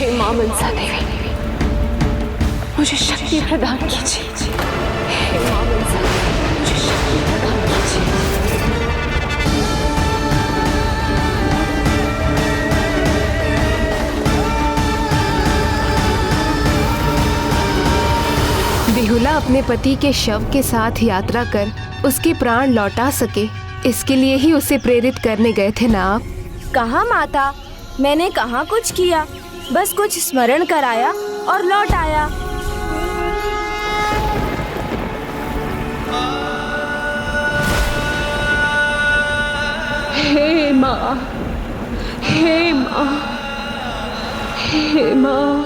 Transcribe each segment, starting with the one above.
हे मां मनसा देवी, मुझे शक्ति प्रदान कीजिए। हे मां मनसा देवी, मुझे शक्ति प्रदान कीजिए। बिहुला अपने पति के शव के साथ यात्रा कर उसके प्राण लौटा सके, इसके लिए ही उसे प्रेरित करने गए थे ना आप? कहाँ माता, मैंने कहाँ कुछ किया, बस कुछ स्मरण कराया और लौट आया। हे माँ, हे माँ, हे माँ।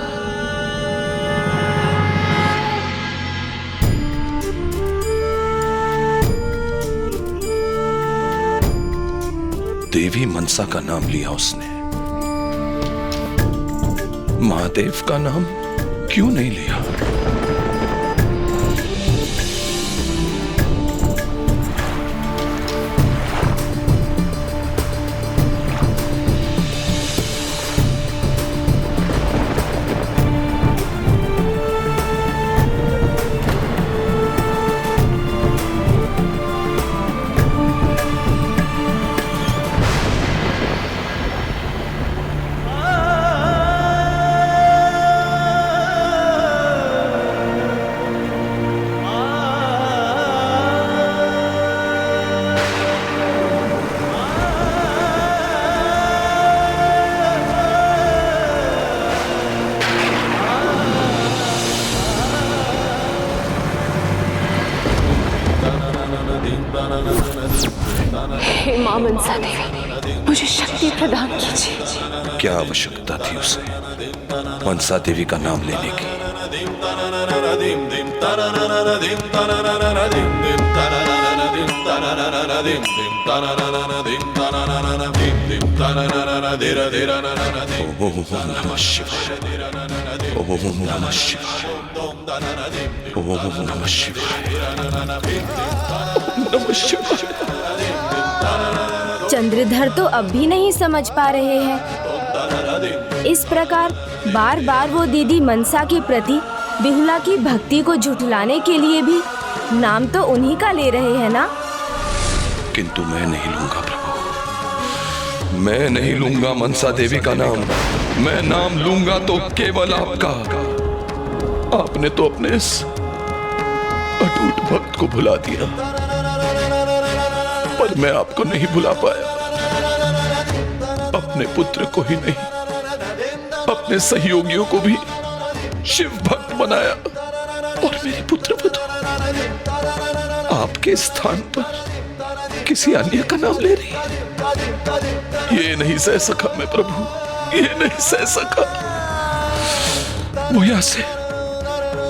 देवी मनसा का नाम लिया उसने, महादेव का नाम क्यों नहीं लिया? हे मां मनसा देवी, मुझे शक्ति प्रदान कीजिए। क्या आवश्यकता थी उसे मनसा देवी का नाम लेने की? ओम नमः शिवाय, ओम नमः शिवाय, ओम नमः शिवाय, ओम नमः शिवाय। चंद्रधर तो अब भी नहीं समझ पा रहे हैं। इस प्रकार बार बार वो दीदी मनसा के प्रति बिहुला की भक्ति को झुठलाने के लिए भी नाम तो उन्हीं का ले रहे हैं ना? किंतु मैं नहीं लूंगा प्रभु, मैं नहीं लूंगा मनसा देवी का नाम। मैं नाम लूंगा तो केवल आपका। आपने तो अपने इस अटूट भक्त को भुला दिया, पर मैं आपको नहीं भुला पाया। अपने पुत्र को ही नहीं, अपने सहयोगियों को भी शिव भक्त बनाया, और मेरी पुत्र वधू आपके स्थान पर किसी अन्य का नाम ले रही है। ये नहीं सह सका मैं प्रभु, ये नहीं सह सका। वो यहां से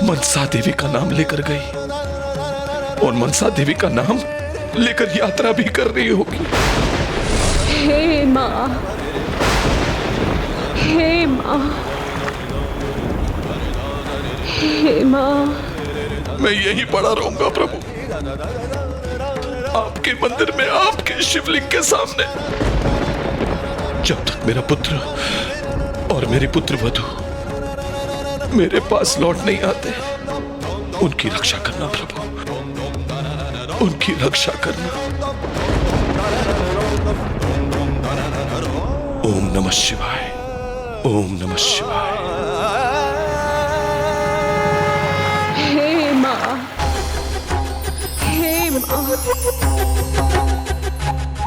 मनसा देवी का नाम लेकर गई, और मनसा देवी का नाम लेकर यात्रा भी कर रही होगी। हे माँ, हे माँ, हे माँ। मैं यहीं पड़ा रहूंगा प्रभु, आपके मंदिर में, आपके शिवलिंग के सामने, जब तक मेरा पुत्र और मेरी पुत्र वधू मेरे पास लौट नहीं आते। उनकी रक्षा करना प्रभु, उनकी रक्षा करना। ओम नमः शिवाय, ओम नमः शिवाय। हे माँ, हे माँ।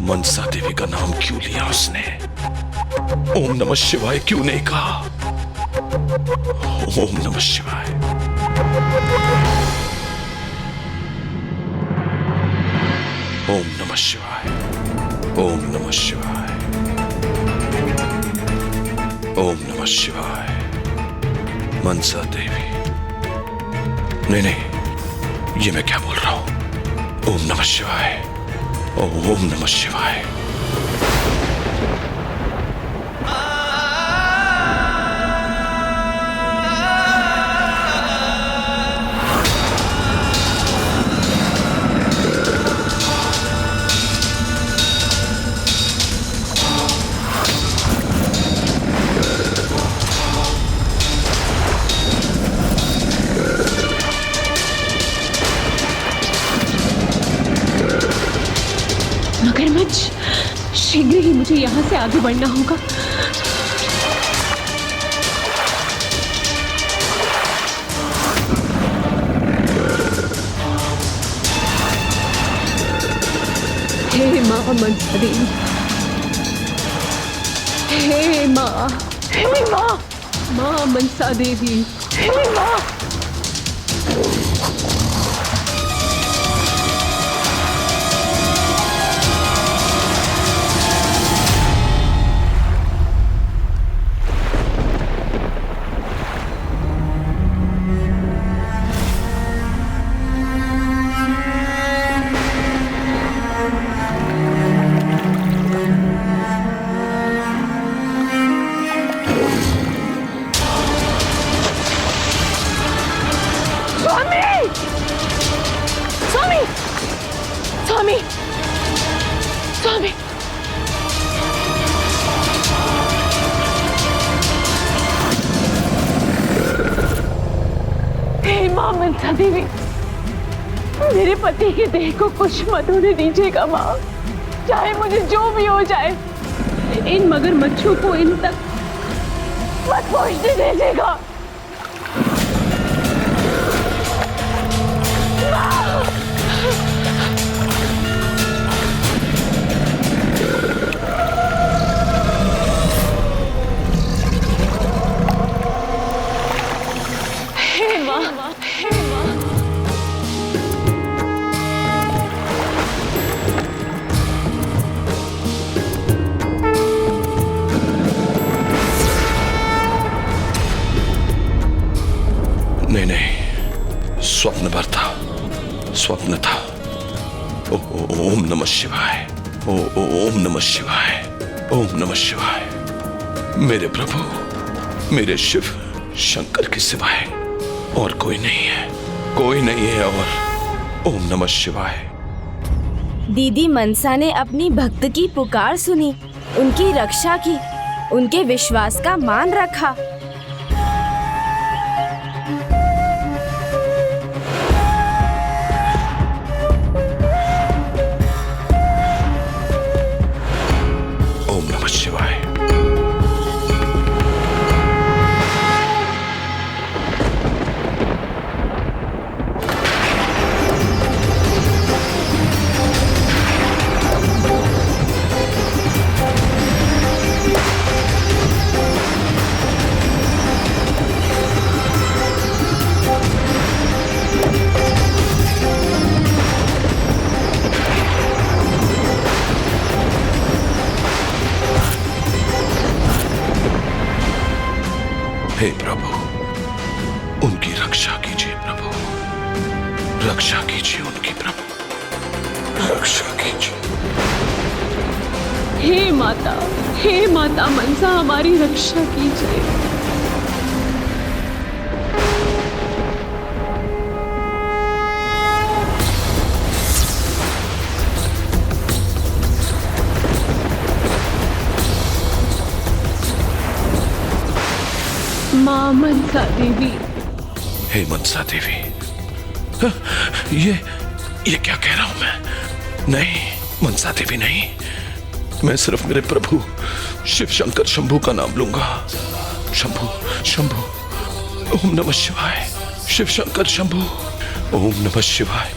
मनसा देवी का नाम क्यों लिया उसने? ओम नमः शिवाय क्यों नहीं कहा? ओम नमः शिवाय। ओम नमः शिवाय, ओम नमः शिवाय, ओम नमः शिवाय। मनसा देवी, नहीं नहीं, ये मैं क्या बोल रहा हूं? ओम नमः शिवाय, ओम नमः शिवाय। मुझे यहाँ से आगे बढ़ना होगा। हे माँ मनसा देवी, हे माँ, हे माँ, माँ मनसा देवी, हे माँ। स्वामी, स्वामी, हे माँ मनसा देवी, मेरे पति की देह को कुछ मत होने दीजिएगा माँ, चाहे मुझे जो भी हो जाए। इन मगरमच्छों को इन तक मत पहुंचने दीजिएगा। नहीं नहीं, स्वप्न भर था, स्वप्न था। ओम नमः शिवाय, ओम नमः शिवाय, ओम नमः शिवाय। मेरे प्रभु, मेरे शिव शंकर के सिवाय और कोई नहीं है, कोई नहीं है। और ओम नमः शिवाय। दीदी मनसा ने अपनी भक्त की पुकार सुनी, उनकी रक्षा की, उनके विश्वास का मान रखा। ओम नमः शिवाय। हे प्रभु, उनकी रक्षा कीजिए प्रभु, रक्षा कीजिए उनकी प्रभु, रक्षा कीजिए। हे माता मनसा, हमारी रक्षा कीजिए। माँ मनसा देवी। हे मनसा देवी, ये क्या कह रहा हूं मैं? नहीं मनसा देवी नहीं, मैं सिर्फ मेरे प्रभु शिव शंकर शंभू का नाम लूंगा। शंभू, शंभू, ओम नमः शिवाय। शिव शंकर शंभू, ओम नमः शिवाय,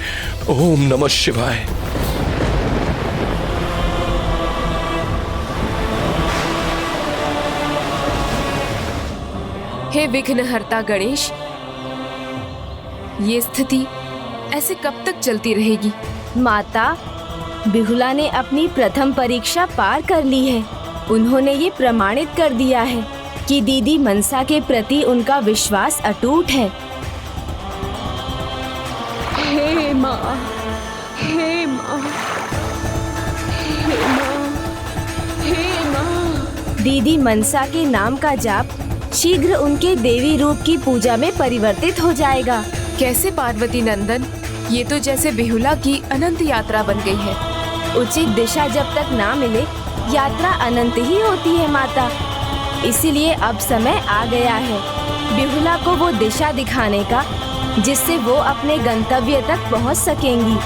ओम नमः शिवाय। हे विघ्नहर्ता गणेश, ये स्थिति ऐसे कब तक चलती रहेगी? माता, बिहुला ने अपनी प्रथम परीक्षा पार कर ली है। उन्होंने ये प्रमाणित कर दिया है कि दीदी मनसा के प्रति उनका विश्वास अटूट है। हे माँ, हे माँ, हे माँ, हे माँ। दीदी मनसा के नाम का जाप शीघ्र उनके देवी रूप की पूजा में परिवर्तित हो जाएगा। कैसे पार्वती नंदन? ये तो जैसे बिहुला की अनंत यात्रा बन गई है। उचित दिशा जब तक ना मिले, यात्रा अनंत ही होती है माता। इसीलिए अब समय आ गया है बिहुला को वो दिशा दिखाने का जिससे वो अपने गंतव्य तक पहुंच सकेंगी।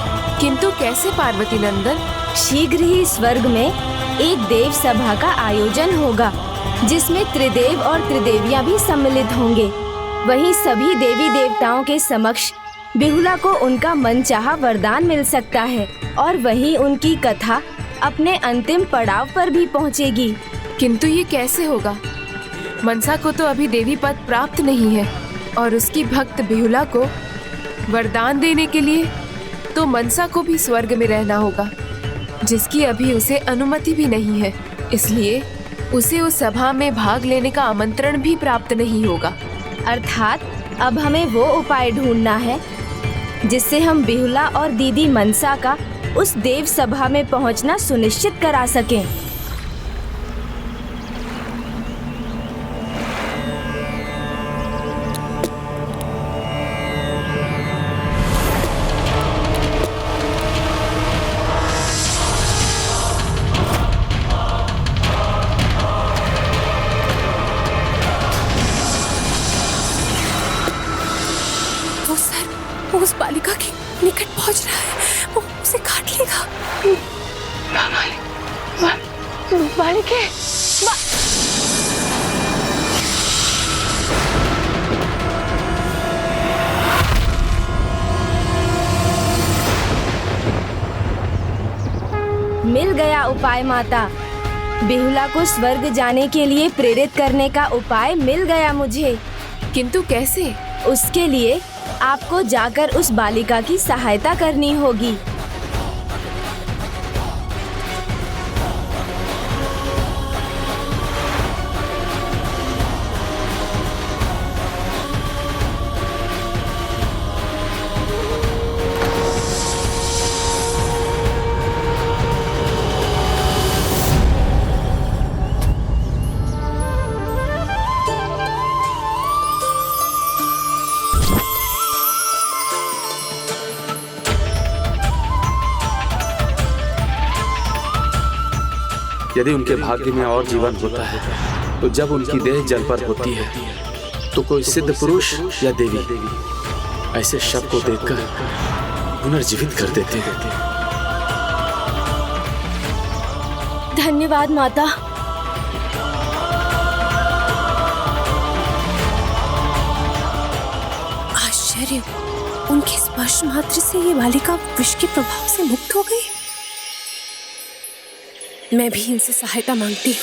किंतु कैसे पार्वती नंदन? शीघ्र ही स्वर्ग में एक देव सभा का आयोजन होगा जिसमें त्रिदेव और त्रिदेवियां भी सम्मिलित होंगे। वहीं सभी देवी देवताओं के समक्ष बिहुला को उनका मनचाहा वरदान मिल सकता है और वहीं उनकी कथा अपने अंतिम पड़ाव पर भी पहुंचेगी। किंतु ये कैसे होगा? मनसा को तो अभी देवी पद प्राप्त नहीं है और उसकी भक्त बिहुला को वरदान देने के लिए तो मनसा को भी स्वर्ग में रहना होगा, जिसकी अभी उसे अनुमति भी नहीं है। इसलिए उसे उस सभा में भाग लेने का आमंत्रण भी प्राप्त नहीं होगा। अर्थात अब हमें वो उपाय ढूंढना है जिससे हम बिहुला और दीदी मनसा का उस देव सभा में पहुंचना सुनिश्चित करा सकें। वो उस बालिका के निकट पहुंच रहा है, वो उसे काट लेगा। बालिके मिल गया उपाय माता। बिहुला को स्वर्ग जाने के लिए प्रेरित करने का उपाय मिल गया मुझे। किंतु कैसे? उसके लिए आपको जाकर उस बालिका की सहायता करनी होगी। यदि उनके भाग्य में और जीवन होता है तो जब उनकी देह जल पर होती है तो कोई सिद्ध पुरुष या देवी ऐसे शव को देखकर पुनर्जीवित कर देते हैं। धन्यवाद माता। आश्चर्य, उनके स्पर्श मात्र से ये बालिका विष के प्रभाव से मुक्त हो गई। मैं भी इनसे सहायता मांगती हूँ।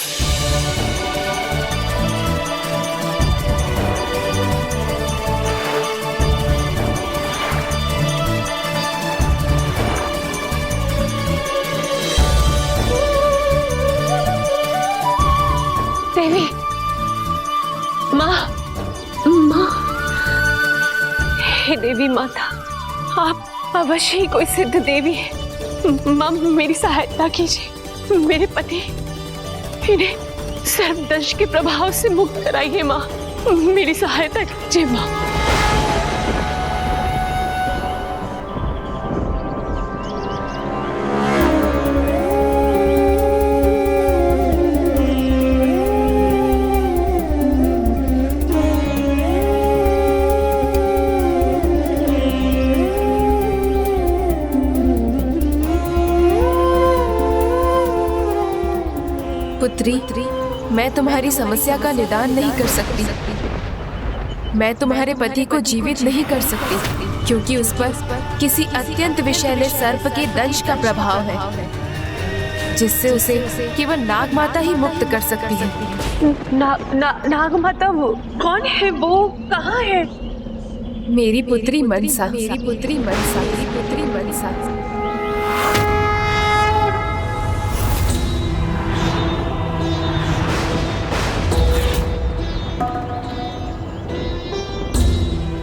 देवी, माँ, हे देवी माता, आप अवश्य ही कोई सिद्ध देवी है। माँ, मेरी सहायता कीजिए। मेरे पति, इन्हें सर्पदंश के प्रभाव से मुक्त कराइए माँ। मेरी सहायता कीजिए माँ। पुत्री, मैं तुम्हारी समस्या का निदान नहीं कर सकती। मैं तुम्हारे पति को जीवित नहीं कर सकती क्योंकि उस पर किसी अत्यंत विषैले सर्प के दंश का प्रभाव है, जिससे उसे केवल नाग माता ही मुक्त कर सकती है। नाग माता वो कौन है? वो कहाँ है? मेरी पुत्री मनसा, मेरी पुत्री मनसा, मेरी पुत्री मनसा।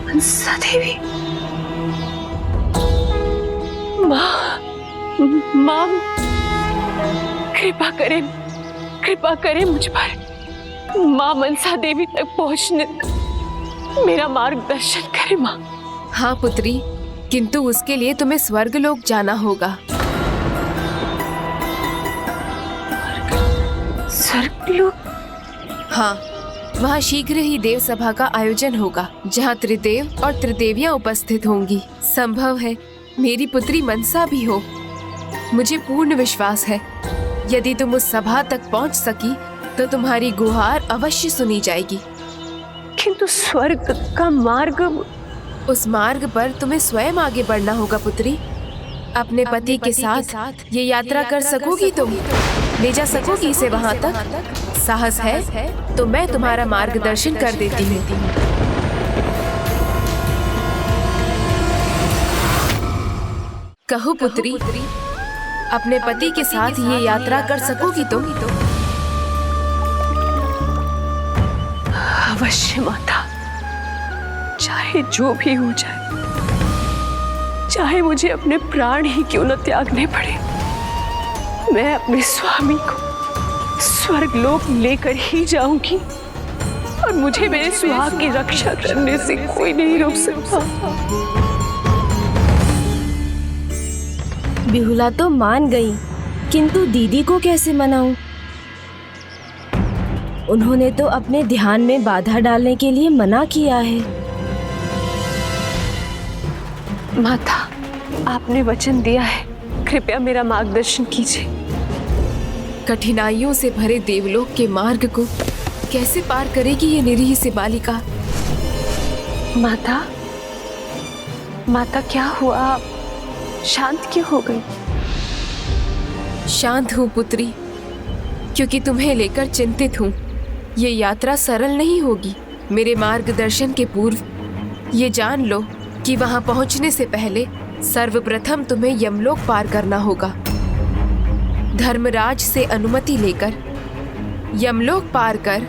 मनसा देवी, माँ, कृपा करें मुझ पर। माँ मनसा देवी तक पहुँचने मेरा मार्गदर्शन करें माँ। हाँ पुत्री, किंतु उसके लिए तुम्हें स्वर्गलोक जाना होगा। स्वर्गलोक? हाँ, वहाँ शीघ्र ही देव सभा का आयोजन होगा जहाँ त्रिदेव और त्रिदेवियाँ उपस्थित होंगी। संभव है मेरी पुत्री मनसा भी हो। मुझे पूर्ण विश्वास है यदि तुम उस सभा तक पहुंच सकी तो तुम्हारी गुहार अवश्य सुनी जाएगी। किंतु स्वर्ग का मार्ग, उस मार्ग पर तुम्हें स्वयं आगे बढ़ना होगा पुत्री। अपने पति के साथ ये यात्रा कर सकोगी तुम? ले जा सकोगी इसे वहां तक? साहस है तो मैं तुम्हारा मार्गदर्शन कर देती हूँ। कहो पुत्री, अपने पति के साथ ये यात्रा कर सकोगी तुम? अवश्य माता, चाहे जो भी हो जाए, चाहे मुझे अपने प्राण ही क्यों न त्यागने पड़े, मैं अपने स्वामी को स्वर्गलोक लेकर ही जाऊंगी और मुझे मेरे सुहाग की रक्षा करने से कोई नहीं रोक सकता। बिहुला तो मान गई, किंतु दीदी को कैसे मनाऊं? उन्होंने तो अपने ध्यान में बाधा डालने के लिए मना किया है। माता, आपने वचन दिया है, कृपया मेरा मार्गदर्शन कीजिए। कठिनाइयों से भरे देवलोक के मार्ग को कैसे पार करेगी ये निरीह सी बालिका? माता, माता क्या हुआ? आप शांत क्यों हो गई? शांत हूँ पुत्री, क्योंकि तुम्हें लेकर चिंतित हूँ। ये यात्रा सरल नहीं होगी। मेरे मार्गदर्शन के पूर्व ये जान लो कि वहां पहुंचने से पहले सर्वप्रथम तुम्हें यमलोक पार करना होगा। धर्मराज से अनुमति लेकर यमलोक पार कर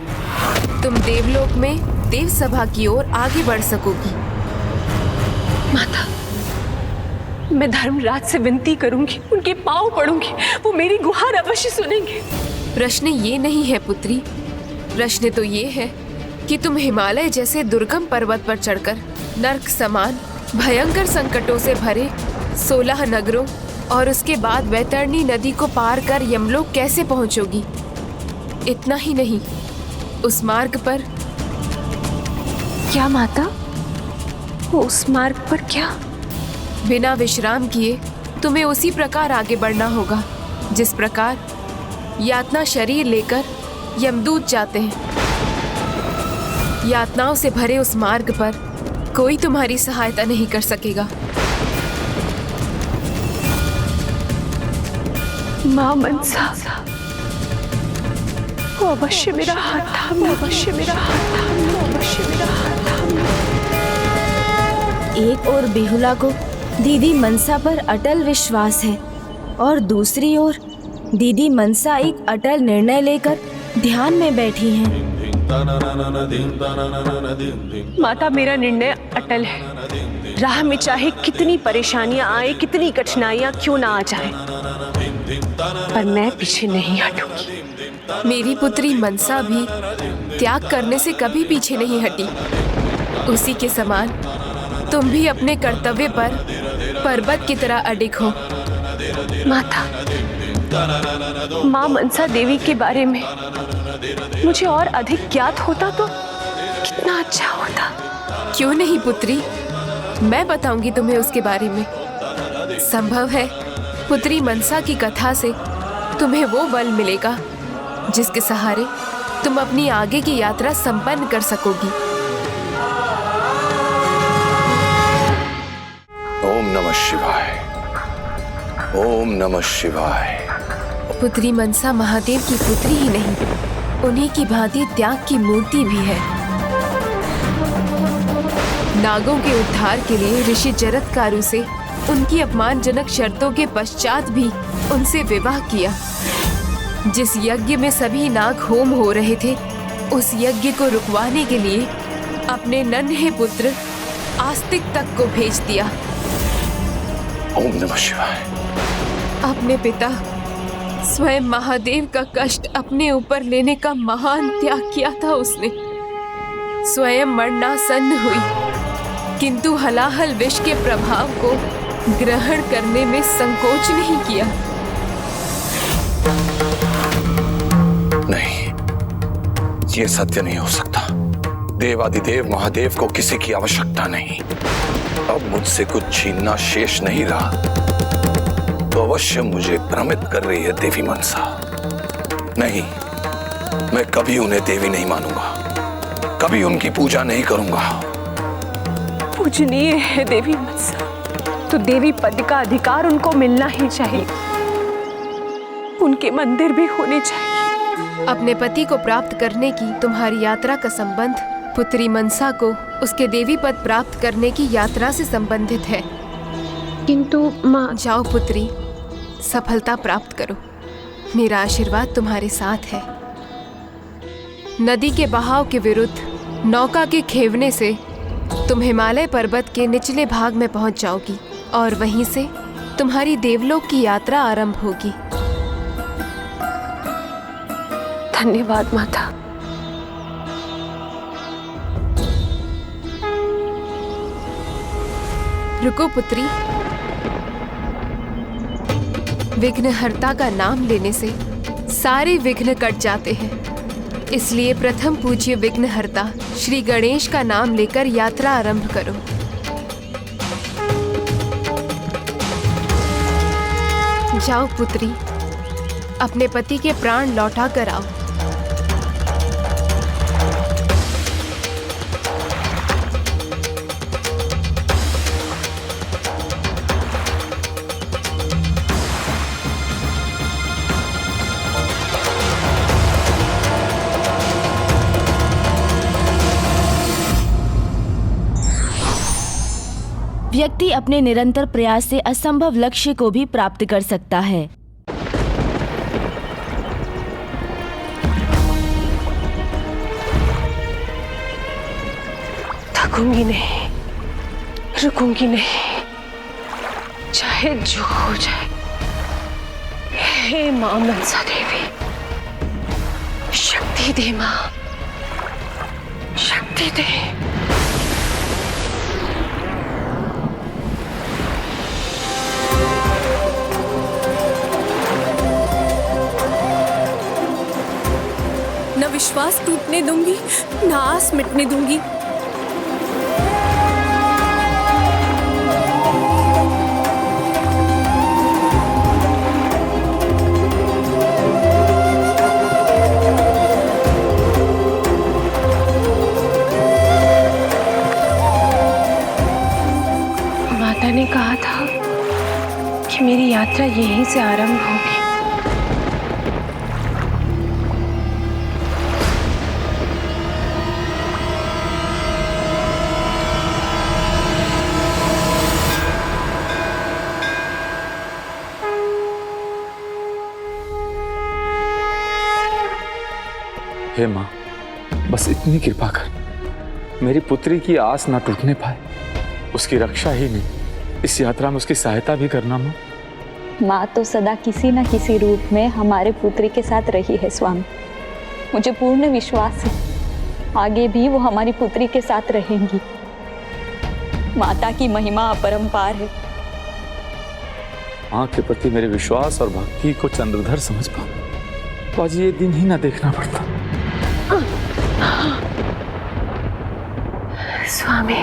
तुम देवलोक में देव सभा की ओर आगे बढ़ सकोगी। माता, मैं धर्मराज से विनती करूंगी, उनके पांव पड़ूंगी, वो मेरी गुहार अवश्य सुनेंगे। प्रश्न ये नहीं है पुत्री, प्रश्न तो ये है कि तुम हिमालय जैसे दुर्गम पर्वत पर चढ़कर नर्क समान भयंकर संकटों से भरे 16 नगरों और उसके बाद वैतरणी नदी को पार कर यमलोक कैसे पहुंचोगी? इतना ही नहीं, उस मार्ग पर क्या माता? वो उस मार्ग पर क्या? बिना विश्राम किए तुम्हें उसी प्रकार आगे बढ़ना होगा जिस प्रकार यातना शरीर लेकर यमदूत जाते हैं। यातनाओं से भरे उस मार्ग पर कोई तुम्हारी सहायता नहीं कर सकेगा। माँ मनसा, वो अवश्य मेरा हाथ थाम ले, अवश्य मेरा हाथ थाम ले, अवश्य मेरा हाथ थाम ले। एक ओर बिहुला को दीदी मनसा पर अटल विश्वास है और दूसरी ओर दीदी मनसा एक अटल निर्णय लेकर ध्यान में बैठी हैं। माता, मेरा निर्णय अटल है। राह में चाहे कितनी परेशानियां आए, कितनी कठिनाइयां क्यों ना आ जाए, पर मैं पीछे नहीं हटूंगी। मेरी पुत्री मनसा भी त्याग करने से कभी पीछे नहीं हटी। उसी के समान तुम भी अपने कर्तव्य पर पर्वत की तरह अडिग हो। माता, माँ मनसा देवी के बारे में मुझे और अधिक ज्ञात होता तो कितना अच्छा होता। क्यों नहीं पुत्री, मैं बताऊंगी तुम्हें उसके बारे में। संभव है पुत्री मनसा की कथा से तुम्हें वो बल मिलेगा जिसके सहारे तुम अपनी आगे की यात्रा संपन्न कर सकोगी। ओम नमः शिवाय, ओम नमः शिवाय। पुत्री मनसा महादेव की पुत्री ही नहीं, उन्हीं की भांति त्याग की मूर्ति भी है। नागों के उद्धार के लिए ऋषि जरत्कारु से उनकी अपमानजनक शर्तों के पश्चात भी उनसे विवाह किया। जिस यज्ञ में सभी नाग होम हो रहे थे, उस यज्ञ को रुकवाने के लिए अपने नन्हे पुत्र आस्तिक तक को भेज दिया। ओम नमः शिवाय। अपने पिता स्वयं महादेव का कष्ट अपने ऊपर लेने का महान त्याग किया था उसने। स्वयं मरणासन्न हुई, किंतु हलाहल विष के प्रभाव को ग्रहण करने में संकोच नहीं किया। नहीं, ये सत्य नहीं हो सकता। देवादिदेव महादेव को किसी की आवश्यकता नहीं। अब मुझसे कुछ छीनना शेष नहीं रहा, तो अवश्य मुझे भ्रमित कर रही है देवी मनसा। नहीं, मैं कभी उन्हें देवी नहीं मानूंगा, कभी उनकी पूजा नहीं करूंगा। पूजनीय है देवी मनसा, तो देवी पद का अधिकार उनको मिलना ही चाहिए। उनके मंदिर भी होने चाहिए। अपने पति को प्राप्त करने की तुम्हारी यात्रा का संबंध पुत्री मनसा को उसके देवी पद प्राप्त करने की यात्रा से संबंधित है। किंतु माँ, जाओ पुत्री, सफलता प्राप्त करो। मेरा आशीर्वाद तुम्हारे साथ है। नदी के बहाव के विरुद्ध नौका के खेवने से तुम हिमालय पर्वत के निचले भाग में पहुंच जाओगी और वहीं से तुम्हारी देवलोक की यात्रा आरंभ होगी। धन्यवाद माता। रुको पुत्री, विघ्नहर्ता का नाम लेने से सारे विघ्न कट जाते हैं, इसलिए प्रथम पूज्य विघ्नहर्ता श्री गणेश का नाम लेकर यात्रा आरंभ करो। जाओ पुत्री, अपने पति के प्राण लौटा कर आओ। व्यक्ति अपने निरंतर प्रयास से असंभव लक्ष्य को भी प्राप्त कर सकता है। थकूंगी नहीं, रुकूंगी नहीं, चाहे जो हो जाए। हे मां मनसा देवी, शक्ति दे मां, शक्ति दे। न विश्वास टूटने दूंगी, न आस मिटने दूंगी। माता ने कहा था कि मेरी यात्रा यहीं से आरंभ होगी। हे माँ, बस इतनी कृपा कर, मेरी पुत्री की आस ना टूटने पाए। उसकी रक्षा ही नहीं, इस यात्रा में उसकी सहायता भी करना माँ। माँ तो सदा किसी न किसी रूप में हमारे पुत्री के साथ रही है स्वामी। मुझे पूर्ण विश्वास है आगे भी वो हमारी पुत्री के साथ रहेंगी। माता की महिमा अपरंपार है। माँ के प्रति मेरे विश्वास और भक्ति को चंद्रधर समझ पाऊं तो आज ये दिन ही ना देखना पड़ता। स्वामी,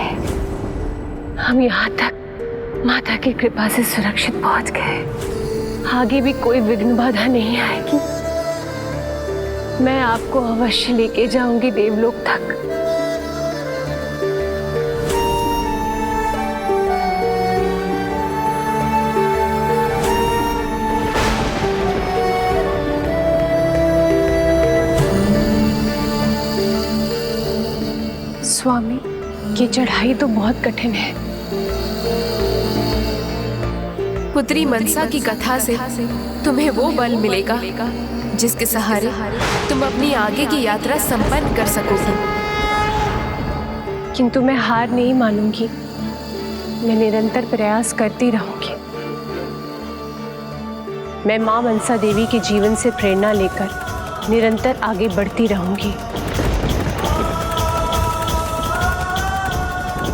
हम यहाँ तक माता की कृपा से सुरक्षित पहुंच गए। आगे भी कोई विघ्न बाधा नहीं आएगी। मैं आपको अवश्य लेके जाऊंगी देवलोक तक। स्वामी, ये चढ़ाई तो बहुत कठिन है। पुत्री मनसा की कथा से तुम्हें वो बल मिलेगा जिसके सहारे तुम अपनी आगे की यात्रा संपन्न कर सकोगी। किंतु मैं हार नहीं मानूंगी। मैं निरंतर प्रयास करती रहूंगी। मैं मां मनसा देवी के जीवन से प्रेरणा लेकर निरंतर आगे बढ़ती रहूंगी।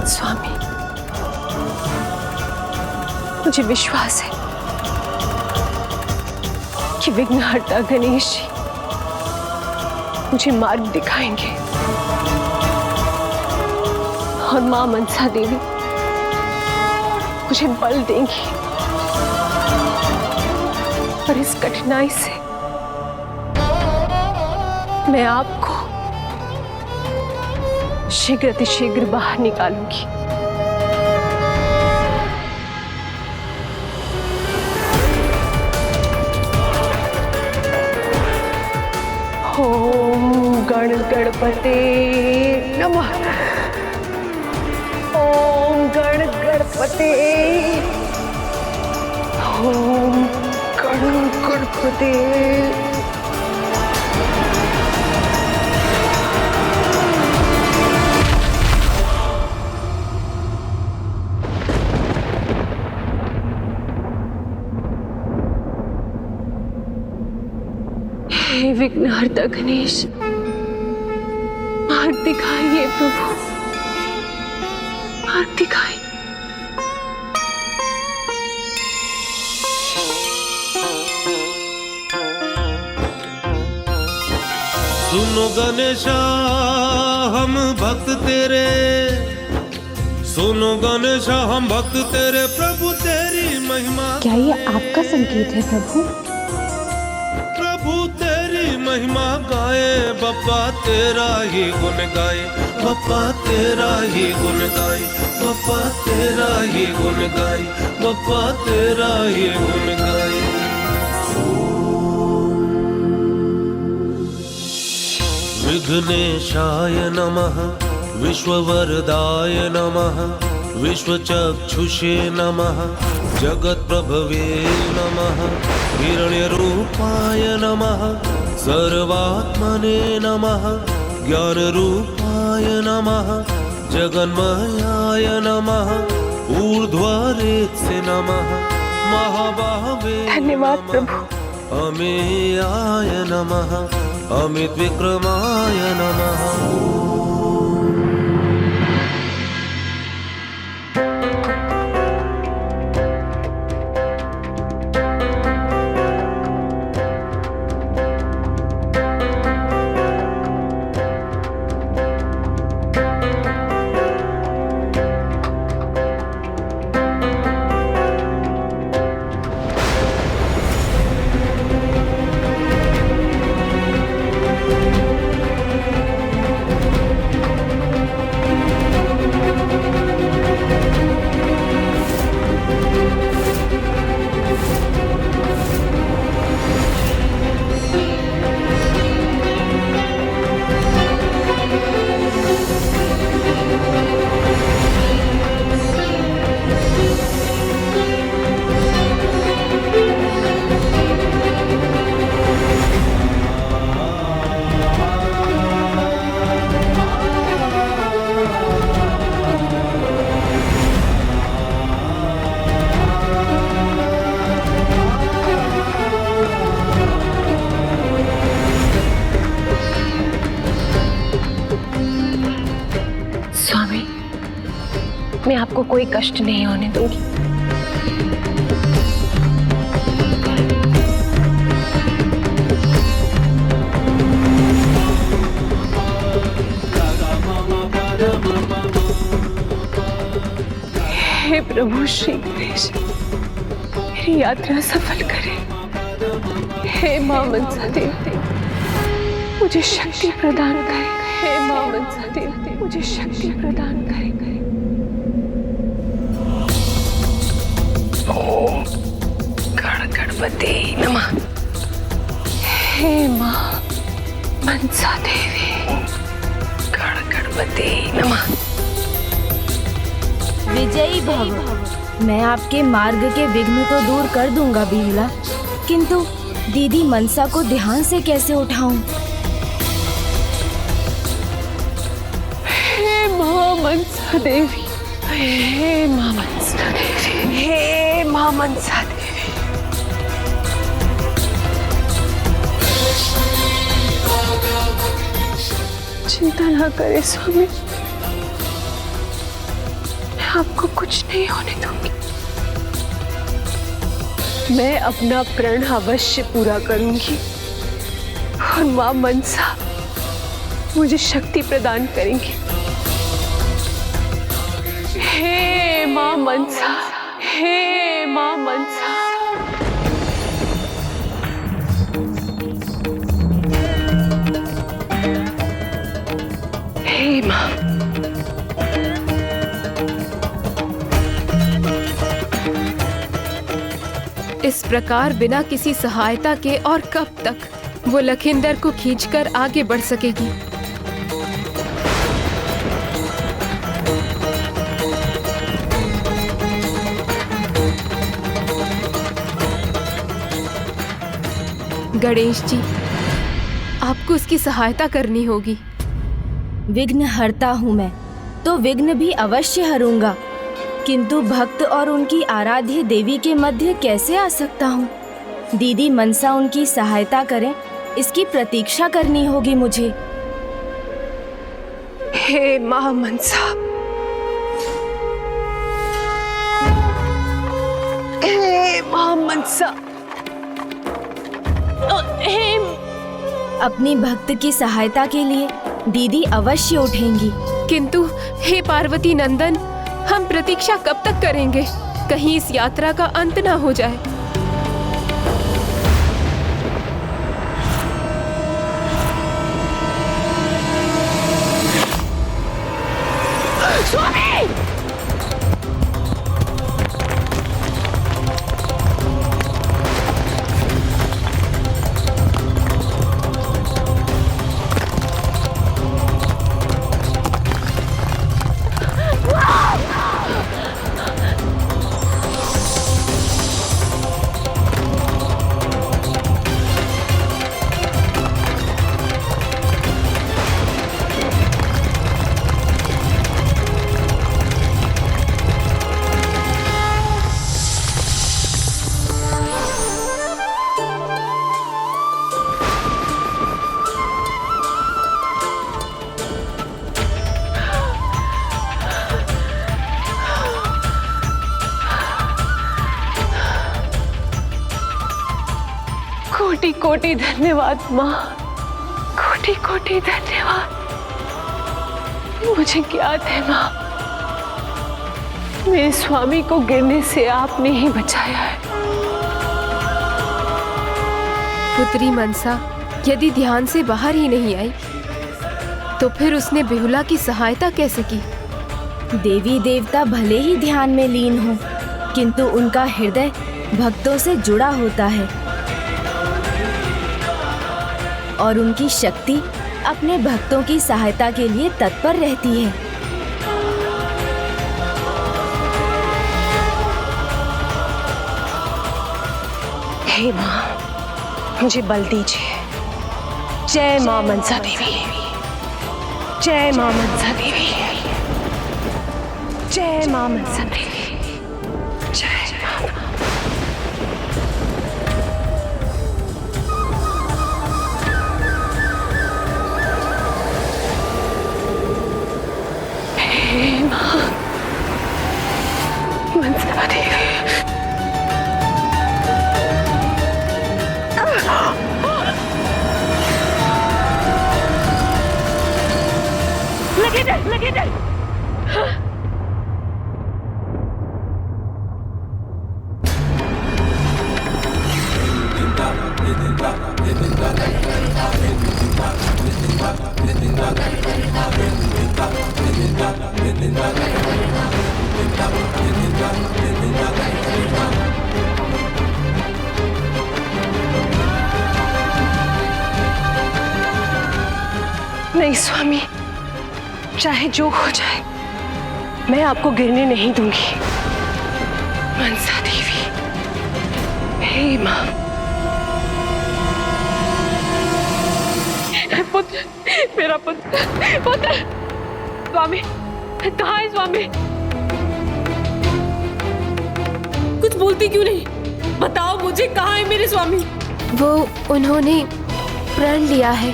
स्वामी, मुझे विश्वास है कि विघ्नहर्ता गणेश जी मुझे मार्ग दिखाएंगे और मां मनसा देवी मुझे बल देंगी और इस कठिनाई से मैं आपको शीघ्र अतिशीघ्र बाहर निकालूंगी। ओम गण गणपते नमः। ओम गण गणपते। ओम गण गणपते। हे विघ्नहर्ता गणेश, मार्ग दिखाइए प्रभु, मार्ग दिखाइए। सुनो गणेशा हम भक्त तेरे, सुनो गणेशा हम भक्त तेरे, प्रभु तेरी महिमा। क्या ये आपका संकेत है प्रभु? प्रभु तेरी महिमा गाए, बप्पा तेरा ही गुण गाए, बप्पा तेरा ही गुण गाए, बप्पा तेरा ही गुण गाए, बप्पा तेरा ही गुण गाए। विघ्नेशाय नमः, विश्ववरदाय नमः, विश्वचक्षुषे नमः, जगत्प्रभवे नमः, हिरण्यरूपाय नमः, सर्वात्मने नमः, ज्ञानरूपाय नमः, जगन्मयाय नमः, ऊर्ध्वरेत्से नमः, महाबाहवे धन्यवाद प्रभु। अमेयाय नमः, अमित विक्रमाय नमः। मैं आपको कोई कष्ट नहीं होने दूंगी। हे प्रभु श्री गणेश, मेरी यात्रा सफल करें। हे मां मनसा देवी, मुझे शक्ति प्रदान करें। हे मां मनसा देवी, मुझे शक्ति प्रदान करें। ओम गण गणपते नमः। हे मां मनसा देवी, गण गणपते नमः। विजयी भव। मैं आपके मार्ग के विघ्न तो दूर कर दूंगा बिहुला, किंतु दीदी मनसा को ध्यान से कैसे उठाऊं? हे मां मनसा देवी, हे मां मनसा देवी, हे मां मनसा देवी। चिंता ना करें स्वामी, मैं आपको कुछ नहीं होने दूंगी। मैं अपना प्रण अवश्य पूरा करूंगी और मां मनसा मुझे शक्ति प्रदान करेंगी। हे मां मनसा, हे मां मनसा। माँ। इस प्रकार बिना किसी सहायता के और कब तक वो लखिंदर को खींचकर आगे बढ़ सकेगी? गणेश जी, आपको उसकी सहायता करनी होगी। विघ्न हरता हूँ मैं, तो विघ्न भी अवश्य हरूंगा, किंतु भक्त और उनकी आराध्य देवी के मध्य कैसे आ सकता हूँ? दीदी मनसा उनकी सहायता करें, इसकी प्रतीक्षा करनी होगी मुझे। हे मां मनसा, हे मां मनसा, अपनी भक्त की सहायता के लिए दीदी अवश्य उठेंगी। किंतु हे पार्वती नंदन, हम प्रतीक्षा कब तक करेंगे? कहीं इस यात्रा का अंत ना हो जाए। स्वामी! कोटि कोटि धन्यवाद माँ, कोटि कोटि धन्यवाद। मुझे ज्ञात है माँ, मेरे स्वामी को गिरने से आपने ही बचाया है। पुत्री मनसा यदि ध्यान से बाहर ही नहीं आई, तो फिर उसने बिहुला की सहायता कैसे की? देवी देवता भले ही ध्यान में लीन हो, किंतु उनका हृदय भक्तों से जुड़ा होता है और उनकी शक्ति अपने भक्तों की सहायता के लिए तत्पर रहती है। हे माँ, मुझे बल दीजिए। जय माँ मनसा देवी, जय माँ मनसा देवी, जय माँ मनसा देवी, जय माँ। हे माँ मनसा देवी, लगे डर। नहीं स्वामी, चाहे जो हो जाए, मैं आपको गिरने नहीं दूंगी। मनसा देवी, हे माँ। पुत्र, मेरा पुत्र, पुत्र। स्वामी, कहाँ है स्वामी? कुछ बोलती क्यों नहीं? बताओ मुझे, कहाँ है मेरे स्वामी? वो उन्होंने प्रण लिया है।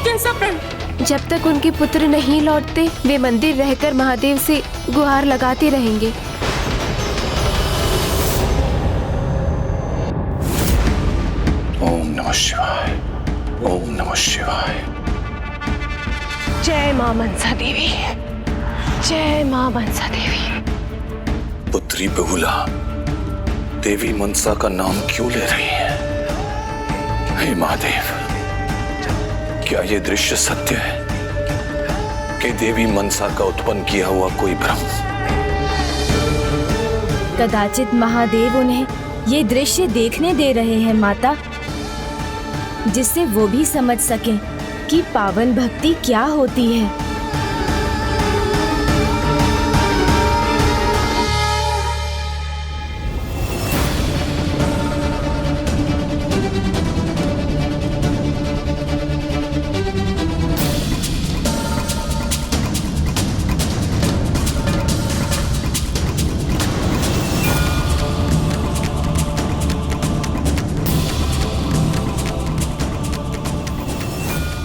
कैसा प्रण? जब तक उनके पुत्र नहीं लौटते, वे मंदिर रहकर महादेव से गुहार लगाते रहेंगे। ओम नमः शिवाय, ओम नमः शिवाय। जय मां मनसा देवी, जय मां मनसा देवी। पुत्री बहुला देवी मनसा का नाम क्यों ले रही है? हे महादेव, क्या ये दृश्य सत्य है? कि देवी मनसा का उत्पन्न किया हुआ कोई भ्रम। कदाचित महादेव उन्हें ये दृश्य देखने दे रहे हैं माता, जिससे वो भी समझ सकें कि पावन भक्ति क्या होती है।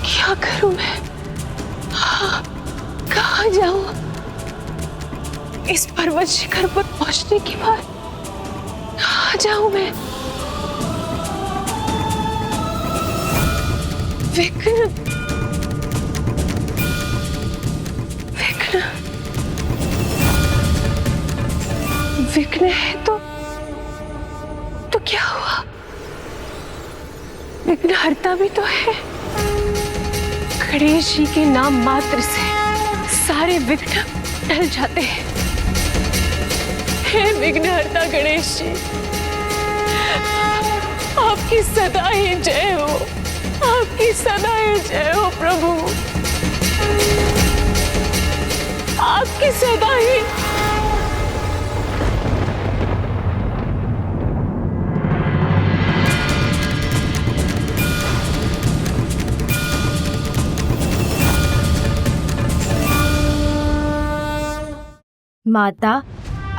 क्या करूं मैं? कहाँ जाऊं? इस पर्वत शिखर पर पहुंचने के बाद कहाँ जाऊं मैं? विघ्न, विघ्न, विघ्न है तो क्या हुआ? विघ्नहर्ता भी तो है। गणेश जी के नाम मात्र से सारे विघ्न टल जाते हैं। हे विघ्नहर्ता गणेश जी, आपकी सदा ही जय हो, आपकी सदा ही जय हो प्रभु, आपकी सदा ही। माता,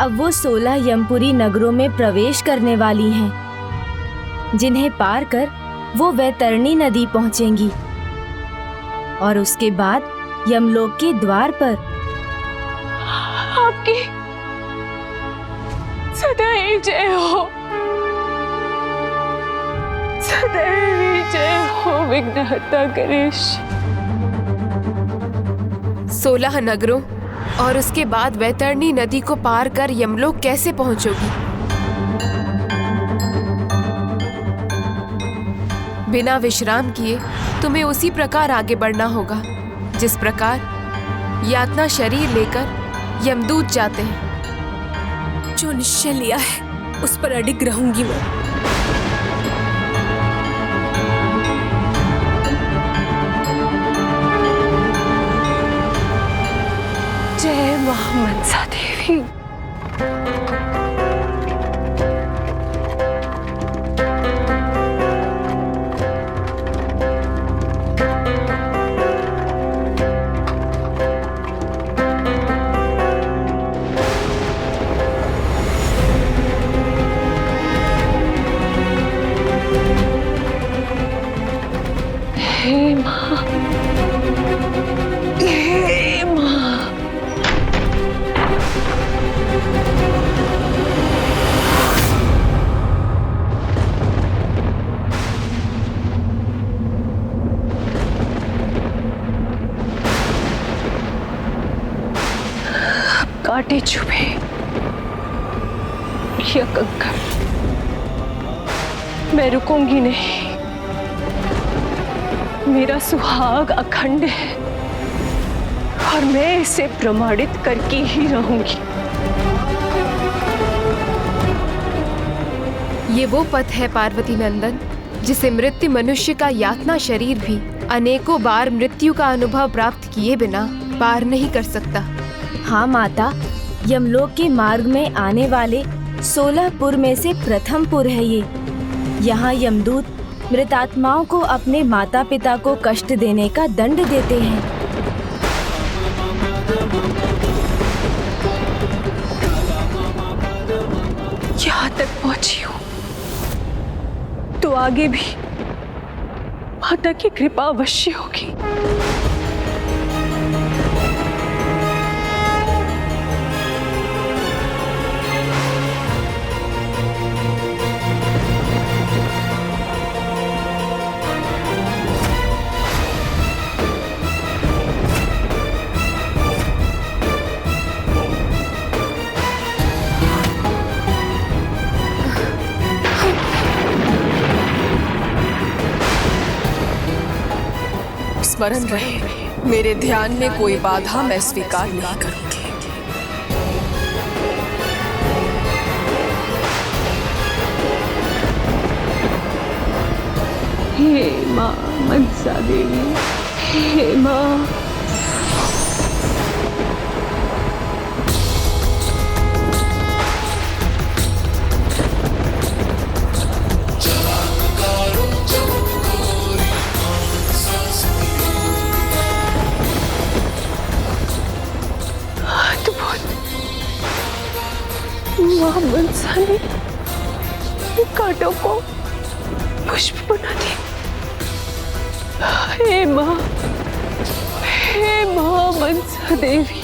अब वो 16 यमपुरी नगरों में प्रवेश करने वाली हैं, जिन्हें पार कर वो वैतरणी नदी पहुंचेंगी और उसके बाद यमलोक के द्वार पर आपकी सदा ही जय हो, सदा ही जय हो विघ्नहर्ता गणेश। 16 नगरों और उसके बाद वैतरणी नदी को पार कर यमलोक कैसे पहुंचोगी? बिना विश्राम किए तुम्हें उसी प्रकार आगे बढ़ना होगा जिस प्रकार यातना शरीर लेकर यमदूत जाते हैं। जो निश्चय लिया है उस पर अडिग रहूंगी मैं। जय मां मनसा देवी। हे मां, हे मां, कांटे चुभे या कंकड़, मैं रुकूंगी नहीं। मेरा सुहाग अखंड है और मैं इसे प्रमाणित करके ही रहूंगी। ये वो पथ है पार्वती नंदन, जिसे मृत्यु मनुष्य का यातना शरीर भी अनेकों बार मृत्यु का अनुभव प्राप्त किए बिना पार नहीं कर सकता। हाँ माता, यमलोक के मार्ग में आने वाले 16 पुर में से प्रथम पुर है ये। यहाँ यमदूत मृतात्माओं को अपने माता पिता को कष्ट देने का दंड देते हैं। यहाँ तक पहुंची हूँ तो आगे भी माता की कृपा अवश्य होगी। स्मरण रहे मेरे ध्यान में कोई बाधा मैं स्वीकार नहीं करूंगी। हे माँ मनसा देवी, हे माँ। माँ मनसा ने कांटों को पुष्प बना दिया। हे माँ मनसा देवी।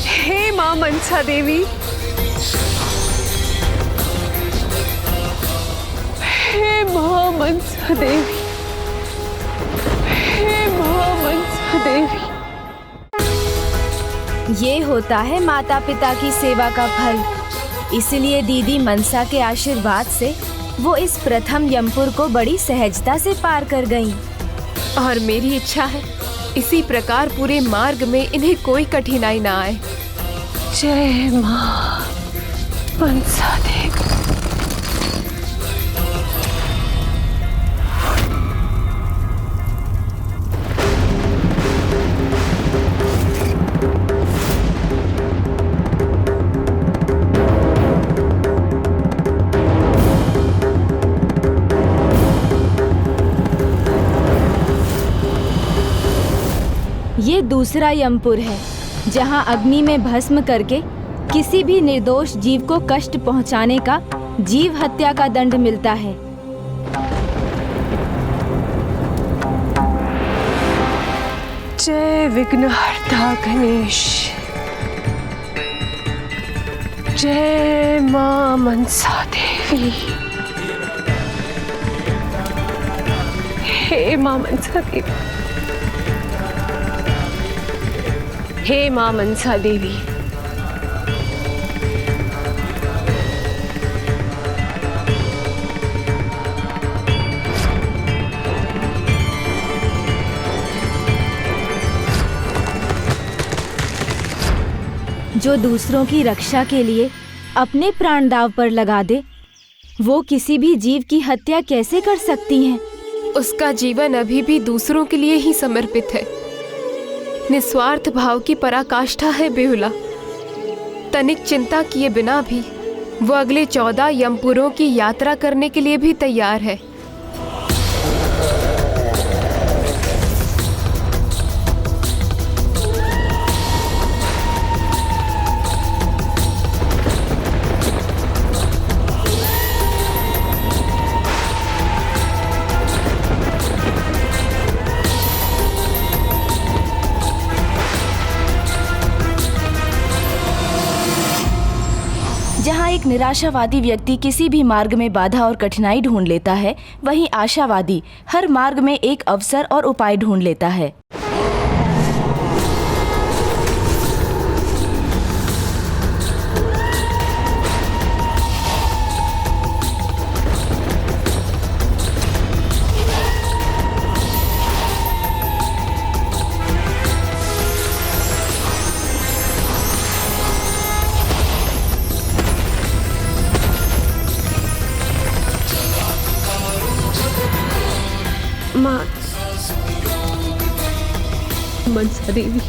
हे माँ मनसा देवी, हे माँ मनसा देवी, हे माँ मनसा देवी। ये होता है माता पिता की सेवा का फल। इसलिए दीदी मनसा के आशीर्वाद से वो इस प्रथम यमपुर को बड़ी सहजता से पार कर गईं। और मेरी इच्छा है इसी प्रकार पूरे मार्ग में इन्हें कोई कठिनाई ना आए। जय माँ मनसा देवी। ये दूसरा यमपुर है जहाँ अग्नि में भस्म करके किसी भी निर्दोष जीव को कष्ट पहुँचाने का जीव हत्या का दंड मिलता है। जय विघ्नहर्ता गणेश। जय माँ मनसा देवी। हे माँ मनसा देवी, हे माँ मनसा देवी। जो दूसरों की रक्षा के लिए अपने प्राण दांव पर लगा दे, वो किसी भी जीव की हत्या कैसे कर सकती हैं? उसका जीवन अभी भी दूसरों के लिए ही समर्पित है। निस्वार्थ भाव की पराकाष्ठा है बेहुला। तनिक चिंता किए बिना भी वो अगले 14 यमपुरों की यात्रा करने के लिए भी तैयार है। जहाँ एक निराशावादी व्यक्ति किसी भी मार्ग में बाधा और कठिनाई ढूंढ लेता है, वहीं आशावादी हर मार्ग में एक अवसर और उपाय ढूंढ लेता है। माँ मनसा देवी,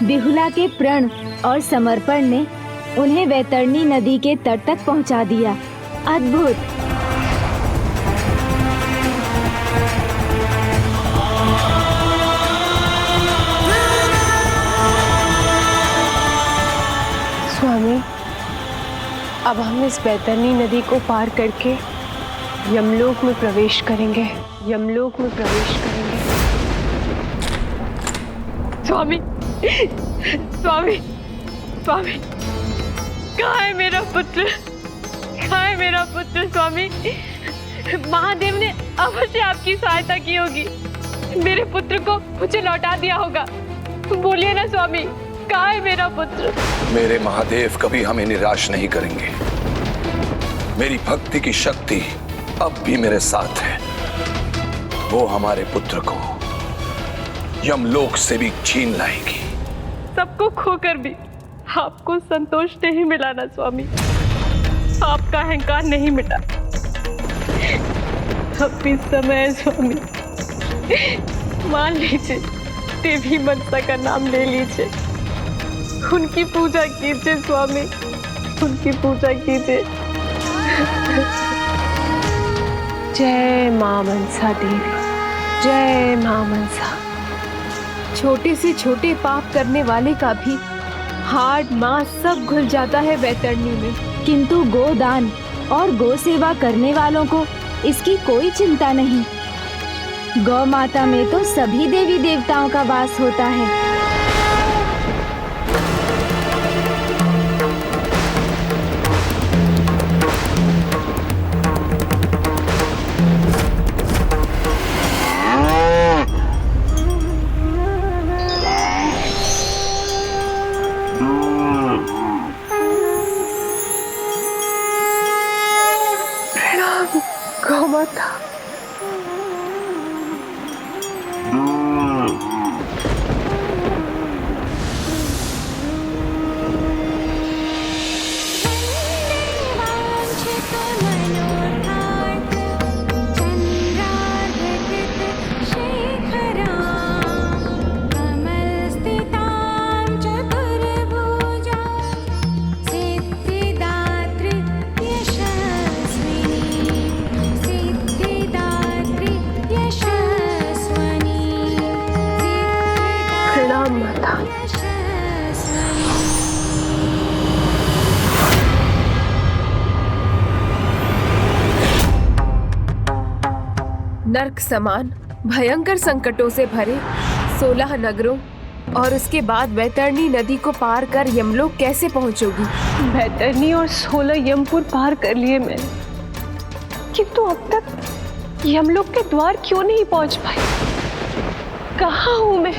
बिहुला के प्रण और समर्पण ने उन्हें वैतरणी नदी के तट तक पहुंचा दिया। अद्भुत। स्वामी, अब हम इस वैतरणी नदी को पार करके यमलोक में प्रवेश करेंगे। यमलोक में प्रवेश करेंगे। स्वामी, स्वामी, स्वामी, कहाँ है मेरा पुत्र? कहाँ है मेरा पुत्र स्वामी? महादेव ने अवश्य आपकी सहायता की होगी। मेरे पुत्र को मुझे लौटा दिया होगा। बोलिए ना स्वामी, कहाँ है मेरा पुत्र? मेरे महादेव कभी हमें निराश नहीं करेंगे। मेरी भक्ति की शक्ति अब भी मेरे साथ है। वो हमारे पुत्र को यमलोक से भी छीन लाएगी। सबको खोकर भी आपको संतोष नहीं मिला ना स्वामी। आपका अहंकार नहीं मिटा। अब इस समय स्वामी मान लीजिए, देवी मनसा का नाम ले लीजिए, उनकी पूजा कीजिए स्वामी, उनकी पूजा कीजिए। जय मां मनसा देवी, जय मां मनसा। छोटे से छोटे पाप करने वाले का भी हार्ट मांस सब घुल जाता है वैतरणी में, किंतु गोदान और गौ सेवा करने वालों को इसकी कोई चिंता नहीं। गौ माता में तो सभी देवी देवताओं का वास होता है। गौ माता, नर्क समान भयंकर संकटों से भरे 16 नगरों और उसके बाद वैतरणी नदी को पार कर यमलोक कैसे पहुंचोगी? वैतरणी और 16 यमपुर पार कर लिए मैंने, किंतु अब तक यमलोक के द्वार क्यों नहीं पहुंच पाई? कहाँ हूं मैं?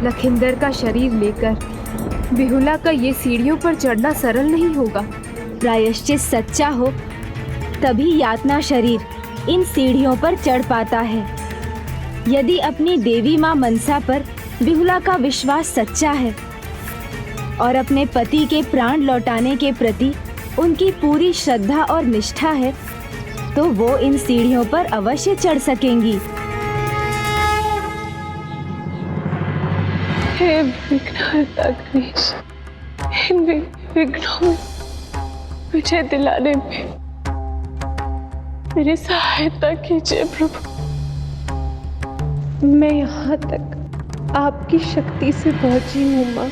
लखिंदर का शरीर लेकर बिहुला का ये सीढ़ियों पर चढ़ना सरल नहीं होगा। प्रायश्चित सच्चा हो तभी यातना शरीर इन सीढ़ियों पर चढ़ पाता है। यदि अपनी देवी माँ मनसा पर बिहुला का विश्वास सच्चा है और अपने पति के प्राण लौटाने के प्रति उनकी पूरी श्रद्धा और निष्ठा है, तो वो इन सीढ़ियों पर अवश्य चढ़ सकेंगी। हे विघ्नहर्ता गणेश, इन विघ्नों में मुझे दिलाने में मेरी सहायता कीजिए प्रभु। मैं यहाँ तक आपकी शक्ति से पहुंची हूँ माँ।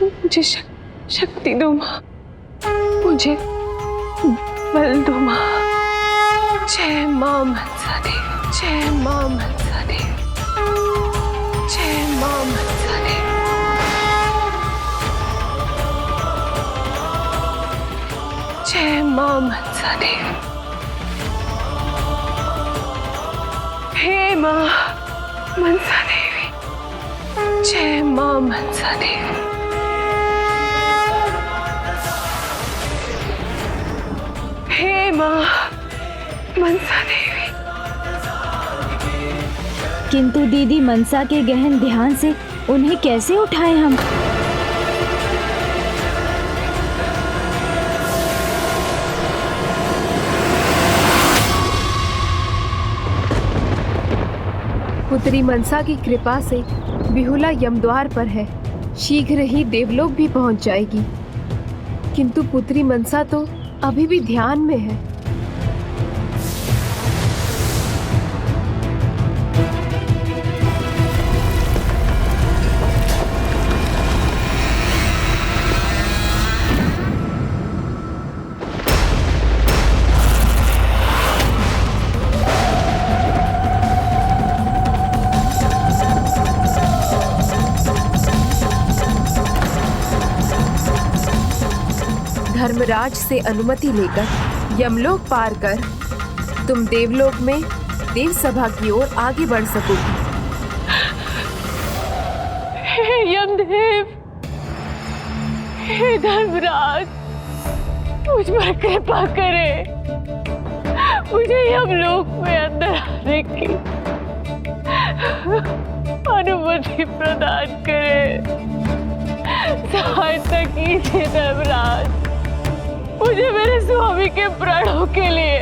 मुझे शक्ति दो माँ, मुझे बल दो माँ। जय माँ मनसा देवी, जय माँ मनसा देवी, जय माँ मनसा देवी। जय माँ मनसा देवी। हे माँ मनसा देवी, जय माँ मनसा देवी। हे माँ मनसा देवी, किंतु दीदी मनसा के गहन ध्यान से उन्हें कैसे उठाएं हम? पुत्री मनसा की कृपा से बिहुला यमद्वार पर है। शीघ्र ही देवलोक भी पहुंच जाएगी। किंतु पुत्री मनसा तो अभी भी ध्यान में है। धर्मराज से अनुमति लेकर यमलोक पार कर तुम देवलोक में देव सभा की ओर आगे बढ़ सकोगी। हे यमदेव, हे धर्मराज, मुझ पर कृपा करें। मुझे यमलोक में अंदर आने की अनुमति प्रदान करें। सहायता कीजिए धर्मराज। मुझे मेरे स्वामी के प्राणों के लिए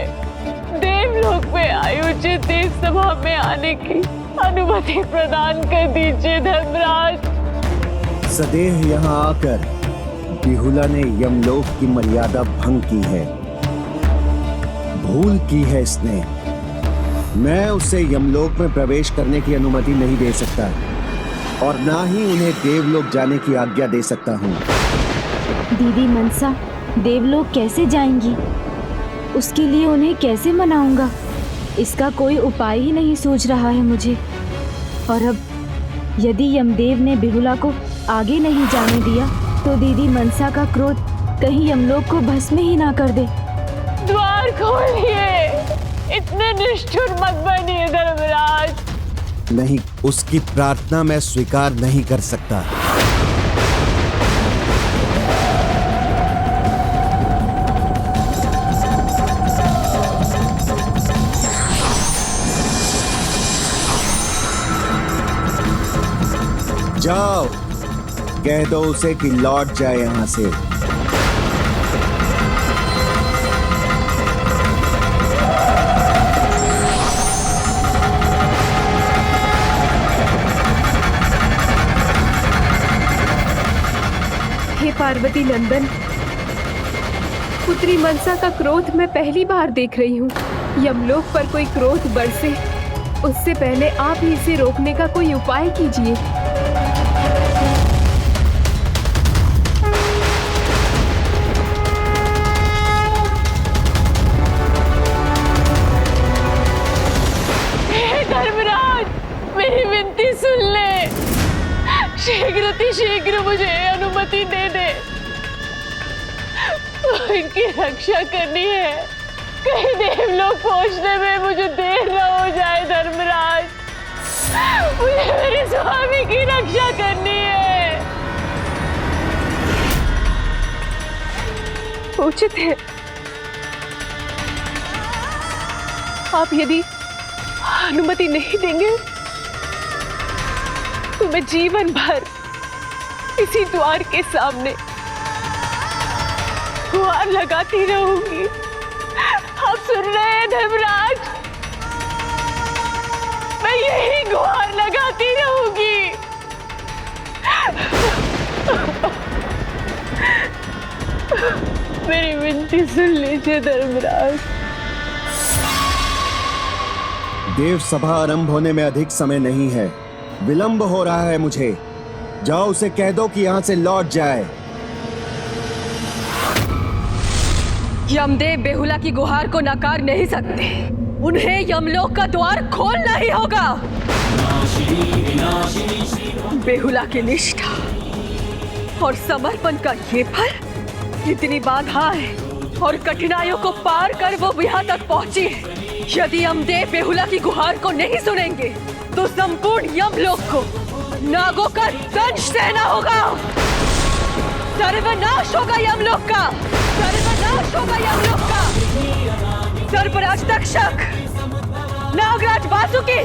देवलोक में आयोजित देव सभा में आने की अनुमति प्रदान कर दीजिए धर्मराज। सदेह यहाँ आकर बिहुला ने यमलोक की मर्यादा भंग की है, भूल की है इसने। मैं उसे यमलोक में प्रवेश करने की अनुमति नहीं दे सकता और ना ही उन्हें देवलोक जाने की आज्ञा दे सकता हूँ। दीदी मनसा देवलोक कैसे जाएंगी? उसके लिए उन्हें कैसे मनाऊंगा? इसका कोई उपाय ही नहीं सूझ रहा है मुझे। और अब यदि यमदेव ने बिहुला को आगे नहीं जाने दिया तो दीदी मनसा का क्रोध कहीं यमलोक को भस्म ही ना कर दे। द्वार खोलिए, इतने निष्ठुर मत बनिए धर्मराज। नहीं, उसकी प्रार्थना मैं स्वीकार नहीं कर सकता। जाओ, कह दो उसे कि लौट जाए यहाँ से। हे पार्वती नंदन, पुत्री मनसा का क्रोध मैं पहली बार देख रही हूँ। यमलोक पर कोई क्रोध बरसे उससे पहले आप ही इसे रोकने का कोई उपाय कीजिए। शीघ्र मुझे अनुमति दे दे। इनकी रक्षा करनी है। कहीं देवलोक पहुंचने में मुझे देर न हो जाए धर्मराज। मुझे मेरे स्वामी की रक्षा करनी है। उचित है। आप यदि अनुमति नहीं देंगे तो मैं जीवन भर इसी द्वार के सामने गुहार लगाती रहूंगी। आप सुन रहे हैं धर्मराज? मैं यही गुहार लगाती रहूंगी। मेरी विनती सुन लीजिए धर्मराज। देव सभा आरंभ होने में अधिक समय नहीं है, विलंब हो रहा है मुझे। जाओ उसे कह दो कि यहाँ से लौट जाए। यमदेव बेहुला की गुहार को नकार नहीं सकते। उन्हें यमलोक का द्वार खोलना ही होगा। बेहुला की निष्ठा और समर्पण का ये फल, इतनी बाधाएं और कठिनाइयों को पार कर वो यहाँ तक पहुंची है। यदि यमदेव बेहुला की गुहार को नहीं सुनेंगे तो संपूर्ण यमलोक को नागों का दंश सहना होगा। सर्वनाश होगा यमलोक का, सर्वनाश होगा यमलोक का। सर्पराज तक्षक, नागराज वासुकी,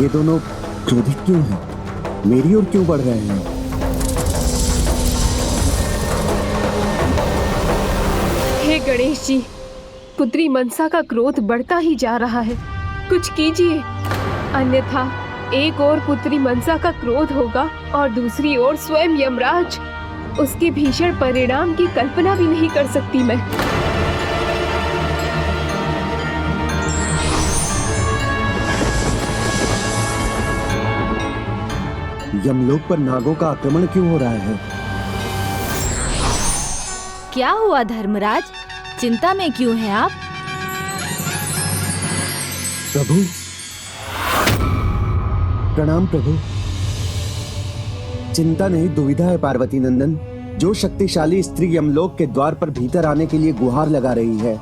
ये दोनों क्रोधित क्यों हैं? मेरी ओर क्यों बढ़ रहे हैं? हे गणेश जी, पुत्री मनसा का क्रोध बढ़ता ही जा रहा है। कुछ कीजिए, अन्यथा एक ओर पुत्री मनसा का क्रोध होगा और दूसरी ओर स्वयं यमराज। उसके भीषण परिणाम की कल्पना भी नहीं कर सकती मैं। यमलोक पर नागों का आक्रमण क्यों हो रहा है? क्या हुआ धर्मराज, चिंता में क्यों हैं आप? प्रभु, प्रणाम प्रभु। चिंता नहीं, दुविधा है पार्वती नंदन। जो शक्तिशाली स्त्री यमलोक के द्वार पर भीतर आने के लिए गुहार लगा रही है,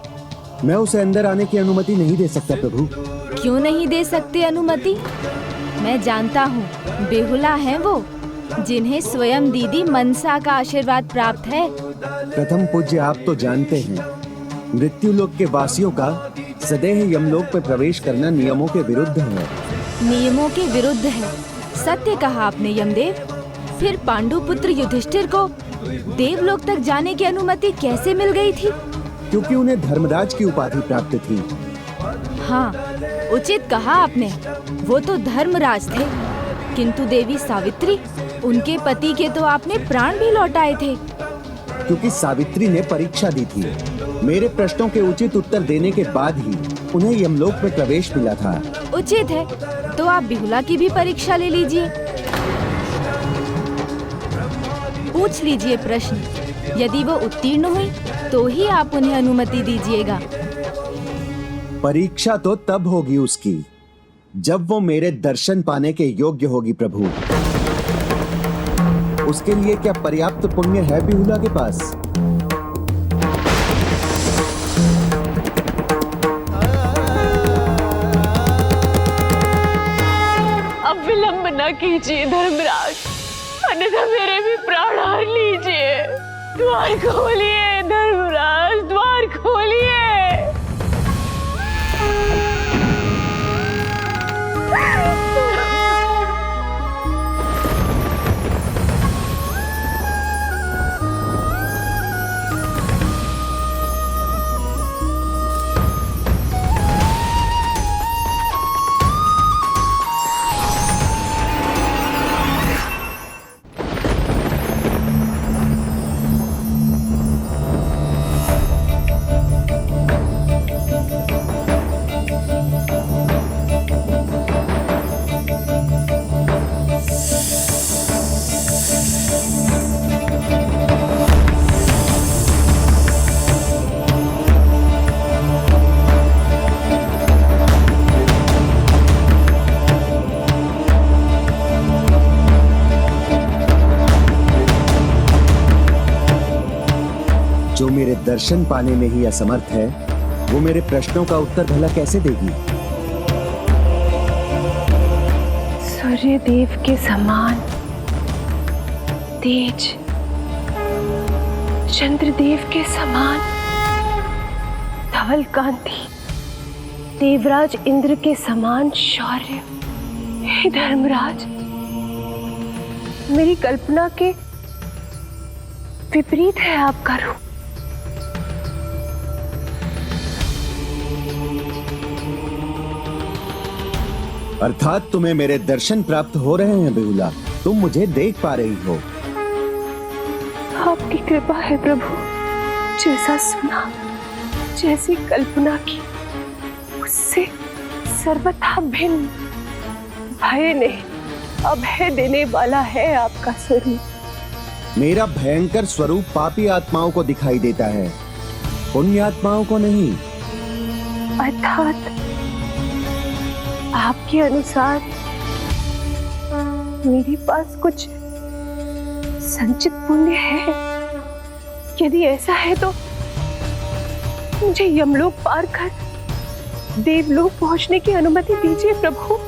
मैं उसे अंदर आने की अनुमति नहीं दे सकता प्रभु। क्यों नहीं दे सकते अनुमति? मैं जानता हूँ, बेहुला हैं वो, जिन्हें स्वयं दीदी मनसा का आशीर्वाद प्राप्त है। प्रथम पूज्य, आप तो जानते हैं, मृत्युलोक के वासियों का सदैव यमलोक पर प्रवेश करना नियमों के विरुद्ध है। नियमों के विरुद्ध है, सत्य कहा आपने यमदेव। फिर पांडु पुत्र युधिष्ठिर को देवलोक तक जाने की अनुमति कैसे मिल गई थी? क्योंकि उन्हें धर्मराज की उपाधि प्राप्त थी। हाँ, उचित कहा आपने, वो तो धर्मराज थे, किंतु देवी सावित्री, उनके पति के तो आपने प्राण भी लौटाए थे। क्योंकि सावित्री ने परीक्षा दी थी। मेरे प्रश्नों के उचित उत्तर देने के बाद ही उन्हें यमलोक में प्रवेश मिला था। उचित है, तो आप बिहुला की भी परीक्षा ले लीजिए। पूछ लीजिए प्रश्न, यदि वो उत्तीर्ण हुई तो ही आप उन्हें अनुमति दीजिएगा। परीक्षा तो तब होगी उसकी, जब वो मेरे दर्शन पाने के योग्य होगी प्रभु। उसके लिए क्या पर्याप्त पुण्य है बिहुला के पास? अब विलंब न कीजिए धर्मराज, अन्यथा मेरे भी प्राण हर लीजिए। द्वार खोलिए धर्मराज, द्वार खोलिए। जो मेरे दर्शन पाने में ही असमर्थ है, वो मेरे प्रश्नों का उत्तर भला कैसे देगी? सूर्य देव के समान तेज, चंद्रदेव के समान धवल कांति, देवराज इंद्र के समान शौर्य। हे धर्मराज, मेरी कल्पना के विपरीत है आपका रूप। अर्थात तुम्हें मेरे दर्शन प्राप्त हो रहे हैं बिहुला, तुम मुझे देख पा रही हो। आपकी कृपा है प्रभु। जैसा सुना, जैसी कल्पना की, उससे सर्वथा भिन्न, भय नहीं अभय देने वाला है आपका स्वरूप। मेरा भयंकर स्वरूप पापी आत्माओं को दिखाई देता है, पुण्य आत्माओं को नहीं। अर्थात आपके अनुसार मेरे पास कुछ संचित पुण्य है। यदि ऐसा है तो मुझे यमलोक पार कर देवलोक पहुंचने की अनुमति दीजिए प्रभु।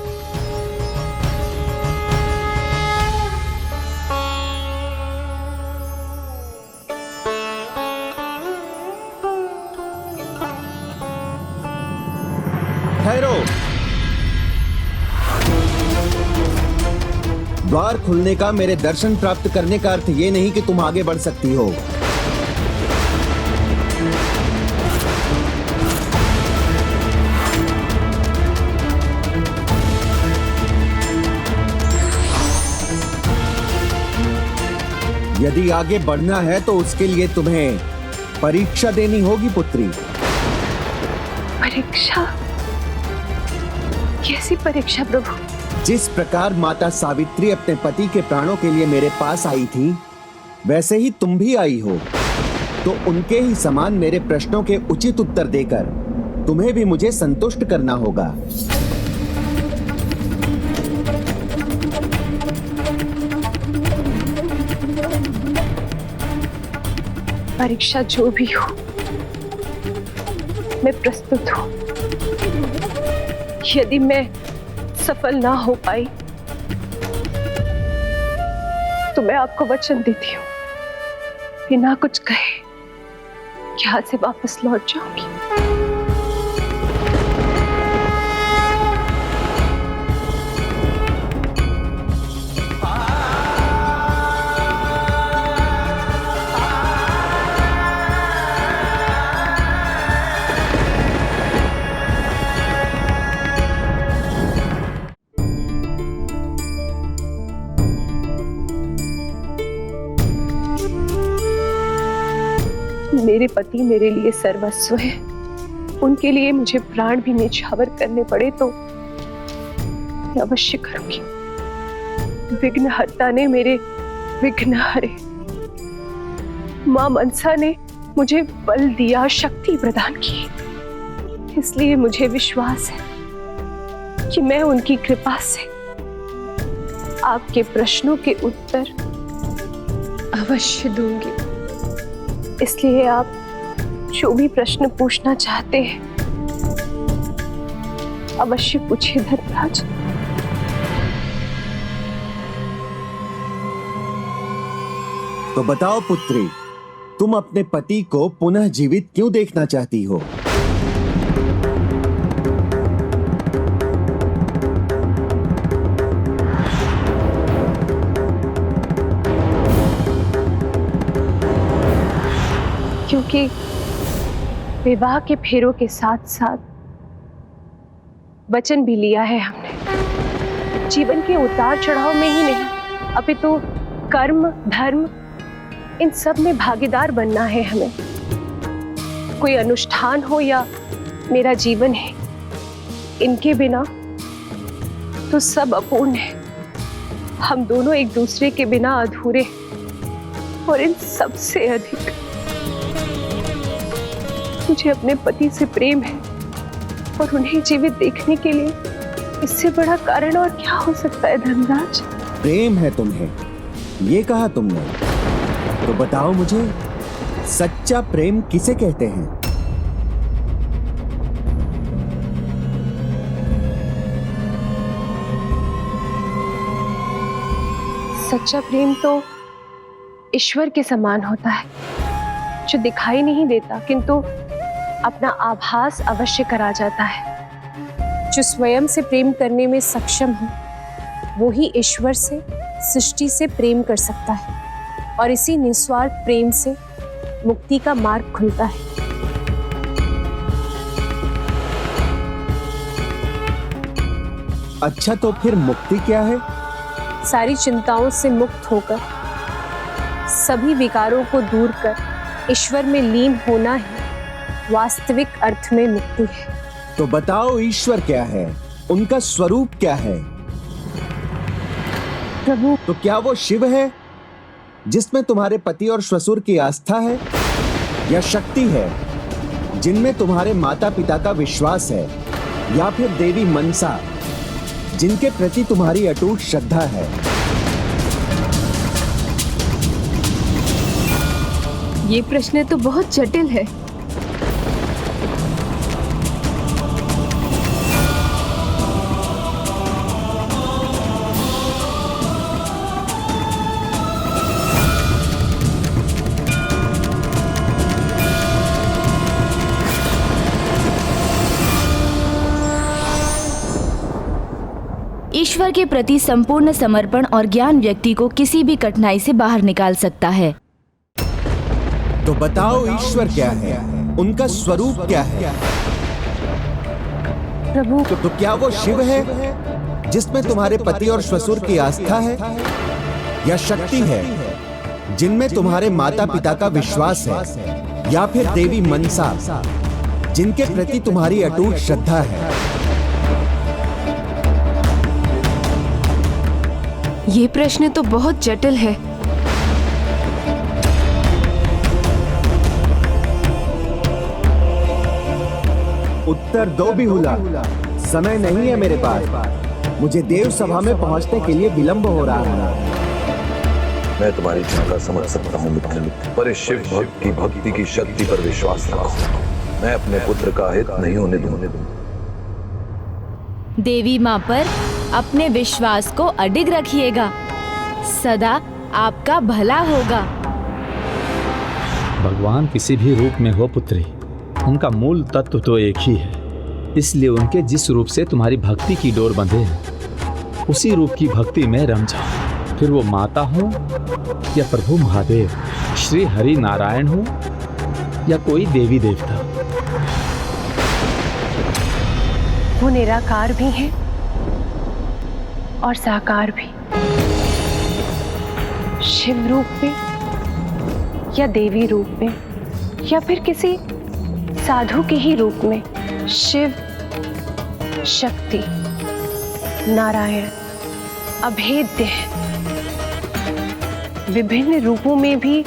ठहरो। द्वार खुलने का, मेरे दर्शन प्राप्त करने का अर्थ ये नहीं कि तुम आगे बढ़ सकती हो। यदि आगे बढ़ना है तो उसके लिए तुम्हें परीक्षा देनी होगी पुत्री। परीक्षा? कैसी परीक्षा प्रभु? जिस प्रकार माता सावित्री अपने पति के प्राणों के लिए मेरे पास आई थी, वैसे ही तुम भी आई हो। तो उनके ही समान मेरे प्रश्नों के उचित उत्तर देकर तुम्हें भी मुझे संतुष्ट करना होगा। परीक्षा जो भी हो, मैं प्रस्तुत हूं। यदि मैं सफल ना हो पाई तो मैं आपको वचन देती हूँ, बिना कुछ कहे यहाँ से वापस लौट जाऊंगी। मेरे पति मेरे लिए सर्वस्व है, उनके लिए मुझे प्राण भी न्यौछावर करने पड़े तो मैं अवश्य करूंगी। विघ्नहर्ता ने मेरे विघ्न हरे, मां मनसा ने मुझे बल दिया, शक्ति प्रदान की, इसलिए मुझे विश्वास है कि मैं उनकी कृपा से आपके प्रश्नों के उत्तर अवश्य दूंगी। इसलिए आप जो भी प्रश्न पूछना चाहते हैं अवश्य पूछिए धर्मराज। तो बताओ पुत्री, तुम अपने पति को पुनः जीवित क्यों देखना चाहती हो? क्योंकि विवाह के फेरों के साथ साथ वचन भी लिया है हमने। जीवन के उतार चढ़ाव में ही नहीं, अपितु कर्म, धर्म, इन सब में भागीदार बनना है हमें। कोई अनुष्ठान हो या मेरा जीवन है, इनके बिना तो सब अपूर्ण है। हम दोनों एक दूसरे के बिना अधूरे, और इन सबसे अधिक मुझे अपने पति से प्रेम है, और उन्हें जीवित देखने के लिए इससे बड़ा कारण और क्या हो सकता है धर्मराज? प्रेम है तुम्हें, ये कहा तुमने। तो बताओ मुझे, सच्चा प्रेम किसे कहते हैं? सच्चा प्रेम तो ईश्वर के समान होता है, जो दिखाई नहीं देता किंतु अपना आभास अवश्य करा जाता है। जो स्वयं से प्रेम करने में सक्षम हो, वो ही ईश्वर से, सृष्टि से प्रेम कर सकता है, और इसी निस्वार्थ प्रेम से मुक्ति का मार्ग खुलता है। अच्छा, तो फिर मुक्ति क्या है? सारी चिंताओं से मुक्त होकर, सभी विकारों को दूर कर ईश्वर में लीन होना ही वास्तविक अर्थ में मुक्ति है। तो बताओ, ईश्वर क्या है? उनका स्वरूप क्या है? प्रभु, तो क्या वो शिव है जिसमें तुम्हारे पति और ससुर की आस्था है, या शक्ति है जिनमें तुम्हारे माता पिता का विश्वास है, या फिर देवी मनसा जिनके प्रति तुम्हारी अटूट श्रद्धा है? ये प्रश्न तो बहुत जटिल है। ईश्वर के प्रति संपूर्ण समर्पण और ज्ञान व्यक्ति को किसी भी कठिनाई से बाहर निकाल सकता है। तो बताओ ईश्वर क्या है, उनका स्वरूप क्या है? प्रभु तो क्या वो शिव है जिसमें तुम्हारे पति और ससुर की आस्था है, या शक्ति है जिनमें तुम्हारे माता पिता का विश्वास है, या फिर देवी मनसा जिनके प्रति तुम्हारी अटूट श्रद्धा है? ये प्रश्न तो बहुत जटिल है। उत्तर दो बिहुला, समय नहीं है मेरे पास। मुझे देव सभा में पहुंचने के लिए विलंब हो रहा है। मैं तुम्हारी चिंता समझ सकता हूँ मित्र, पर इस शिव भक्त की भक्ति की शक्ति पर विश्वास रखो। मैं अपने पुत्र का हित नहीं होने दूंगा। देवी माँ पर अपने विश्वास को अडिग रखिएगा, सदा आपका भला होगा। भगवान किसी भी रूप में हो पुत्री, उनका मूल तत्व तो एक ही है। इसलिए उनके जिस रूप से तुम्हारी भक्ति की डोर बंधे है, उसी रूप की भक्ति में रम जाओ। फिर वो माता हो या प्रभु महादेव, श्री हरि नारायण हो या कोई देवी देवता। वो निराकार भी है और साकार भी, शिव रूप में या देवी रूप में या फिर किसी साधु के ही रूप में। शिव, शक्ति, नारायण अभेद्य है। विभिन्न रूपों में भी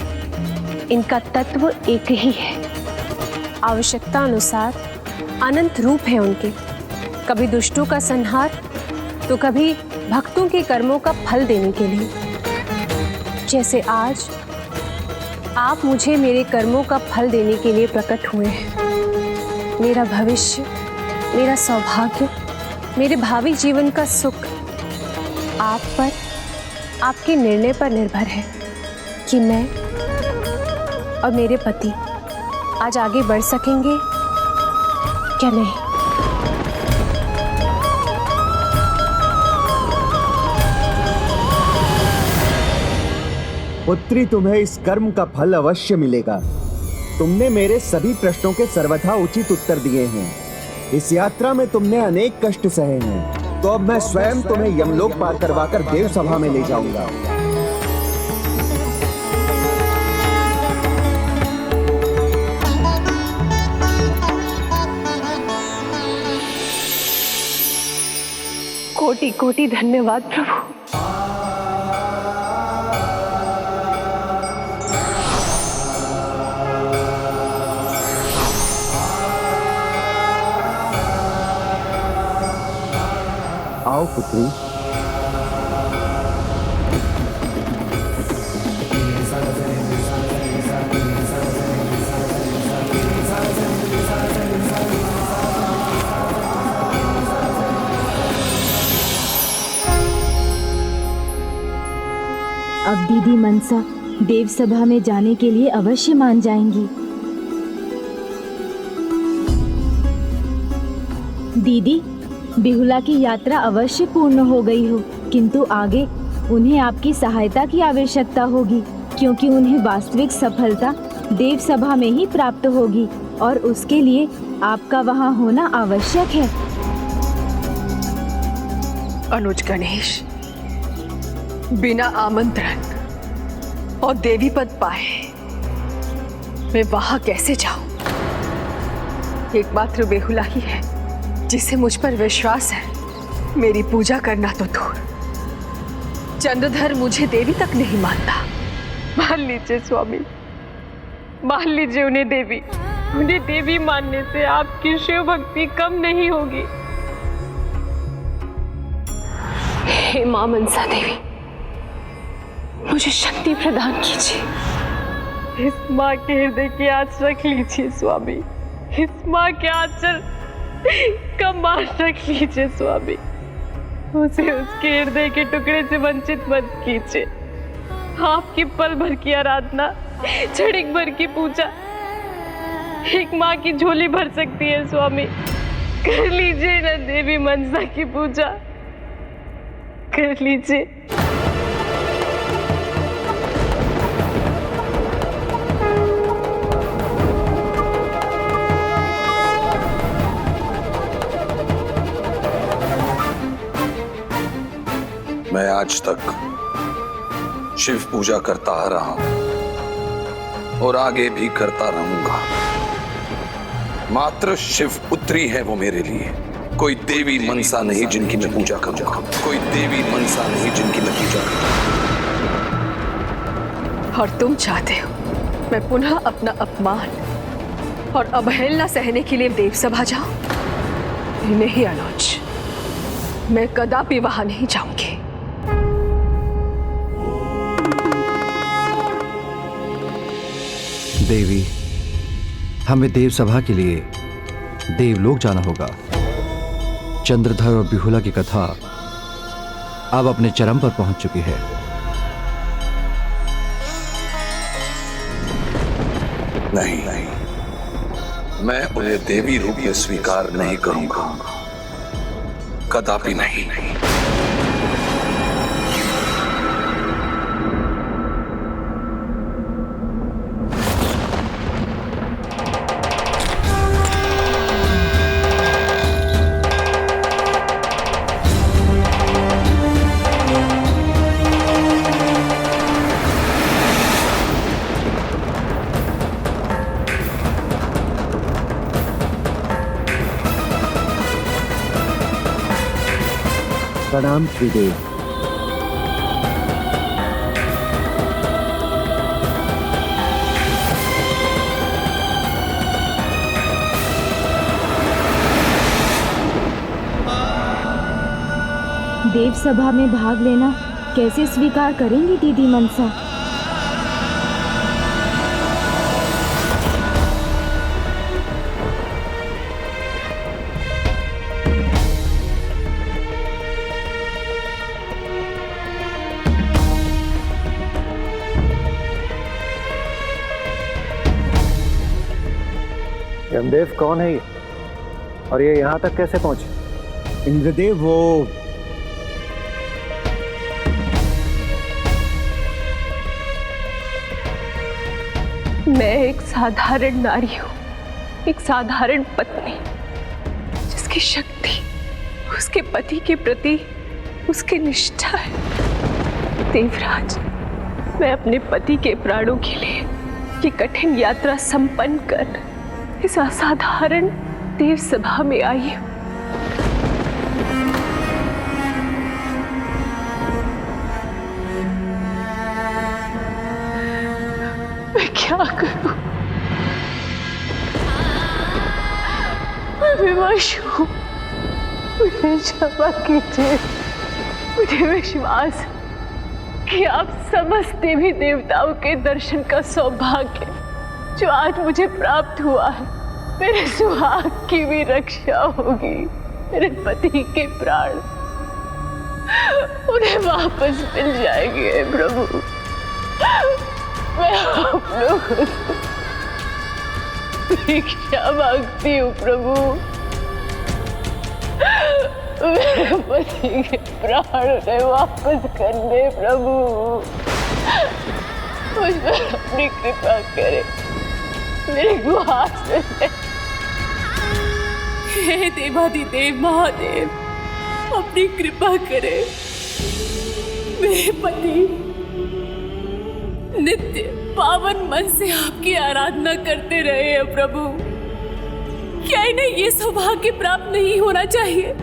इनका तत्व एक ही है। आवश्यकता अनुसार अनंत रूप है उनके, कभी दुष्टों का संहार तो कभी भक्तों के कर्मों का फल देने के लिए। जैसे आज आप मुझे मेरे कर्मों का फल देने के लिए प्रकट हुए हैं। मेरा भविष्य, मेरा सौभाग्य, मेरे भावी जीवन का सुख आप पर, आपके निर्णय पर निर्भर है कि मैं और मेरे पति आज आगे बढ़ सकेंगे क्या नहीं। पुत्री, तुम्हें इस कर्म का फल अवश्य मिलेगा। तुमने मेरे सभी प्रश्नों के सर्वथा उचित उत्तर दिए हैं। इस यात्रा में तुमने अनेक कष्ट सहे हैं, तो अब मैं स्वयं तुम्हें यमलोक पार करवाकर देव सभा में ले जाऊंगा। कोटि कोटि धन्यवाद प्रभु। आओ पुत्री। अब दीदी मनसा देव सभा में जाने के लिए अवश्य मान जाएंगी। दीदी, बिहुला की यात्रा अवश्य पूर्ण हो गई हो, किंतु आगे उन्हें आपकी सहायता की आवश्यकता होगी, क्योंकि उन्हें वास्तविक सफलता देव सभा में ही प्राप्त होगी और उसके लिए आपका वहां होना आवश्यक है। अनुज गणेश, बिना आमंत्रण और देवी पद पाए मैं वहां कैसे जाऊं? एकमात्र बेहुला ही है जिसे मुझ पर विश्वास है। मेरी पूजा करना तो दूर, चंद्रधर मुझे देवी तक नहीं मानता। मान लीजिए स्वामी, मान लीजिए उन्हें देवी। उन्हें देवी मानने से आपकी शिव भक्ति कम नहीं होगी। हे मां मनसा देवी, मुझे शक्ति प्रदान कीजिए। इस माँ के हृदय की आँच रख लीजिए स्वामी। इस माँ के आंचल का मांस रख लीजिए स्वामी। उसे उसके हृदय के टुकड़े से वंचित मत कीजिए। आपकी पल भर की आराधना, क्षणिक भर की पूजा एक माँ की झोली भर सकती है स्वामी। कर लीजिए ना देवी मनसा की पूजा। कर लीजिए। मैं आज तक शिव पूजा करता आ रहा हूं और आगे भी करता रहूंगा। मात्र शिव पुत्री है वो मेरे लिए, कोई देवी मनसा नहीं जिनकी मैं पूजा करूंगा, कोई देवी मनसा नहीं जिनकी मैं पूजा करूंगा। और तुम चाहते हो मैं पुनः अपना अपमान और अवहेलना सहने के लिए देव सभा जाऊं? नहीं अनुज, मैं कदापि वहां नहीं जाऊंगी। देवी, हमें देव सभा के लिए देवलोक जाना होगा। चंद्रधर और बिहुला की कथा अब अपने चरम पर पहुंच चुकी है। नहीं, मैं उन्हें देवी रूप में स्वीकार नहीं करूंगा, कदापि नहीं। प्रणाम त्रिदेव। देव सभा में भाग लेना कैसे स्वीकार करेंगी दीदी मनसा? यमदेव कौन है ये? और ये यहाँ तक कैसे पहुंचे? इंद्रदेव वो मैं एक साधारण नारी हूँ, एक साधारण पत्नी जिसकी शक्ति उसके पति के प्रति उसकी निष्ठा है। देवराज, मैं अपने पति के प्राणों के लिए ये कठिन यात्रा संपन्न कर इस असाधारण देव सभा में आई हूँ। मैं क्या करूं? मैं विवश हूं। मुझे क्षमा कीजिए। मुझे विश्वास कि आप समस्त देवी देवताओं के दर्शन का सौभाग्य जो आज मुझे प्राप्त हुआ है, मेरे सुहाग की भी रक्षा होगी। मेरे पति के प्राण उन्हें वापस मिल जाएंगे प्रभु। मैं आप लोगों से भिक्षा मांगती हूँ प्रभु। मेरे पति के प्राण उन्हें वापस कर दे प्रभु। मुझ पर अपनी कृपा करे, मेरी गुहार सुने। हे देवाधिदेव महादेव, अपनी कृपा करे। मेरे पति नित्य पावन मन से आपकी आराधना करते रहे हैं प्रभु। क्या इन्हें ये सौभाग्य प्राप्त नहीं होना चाहिए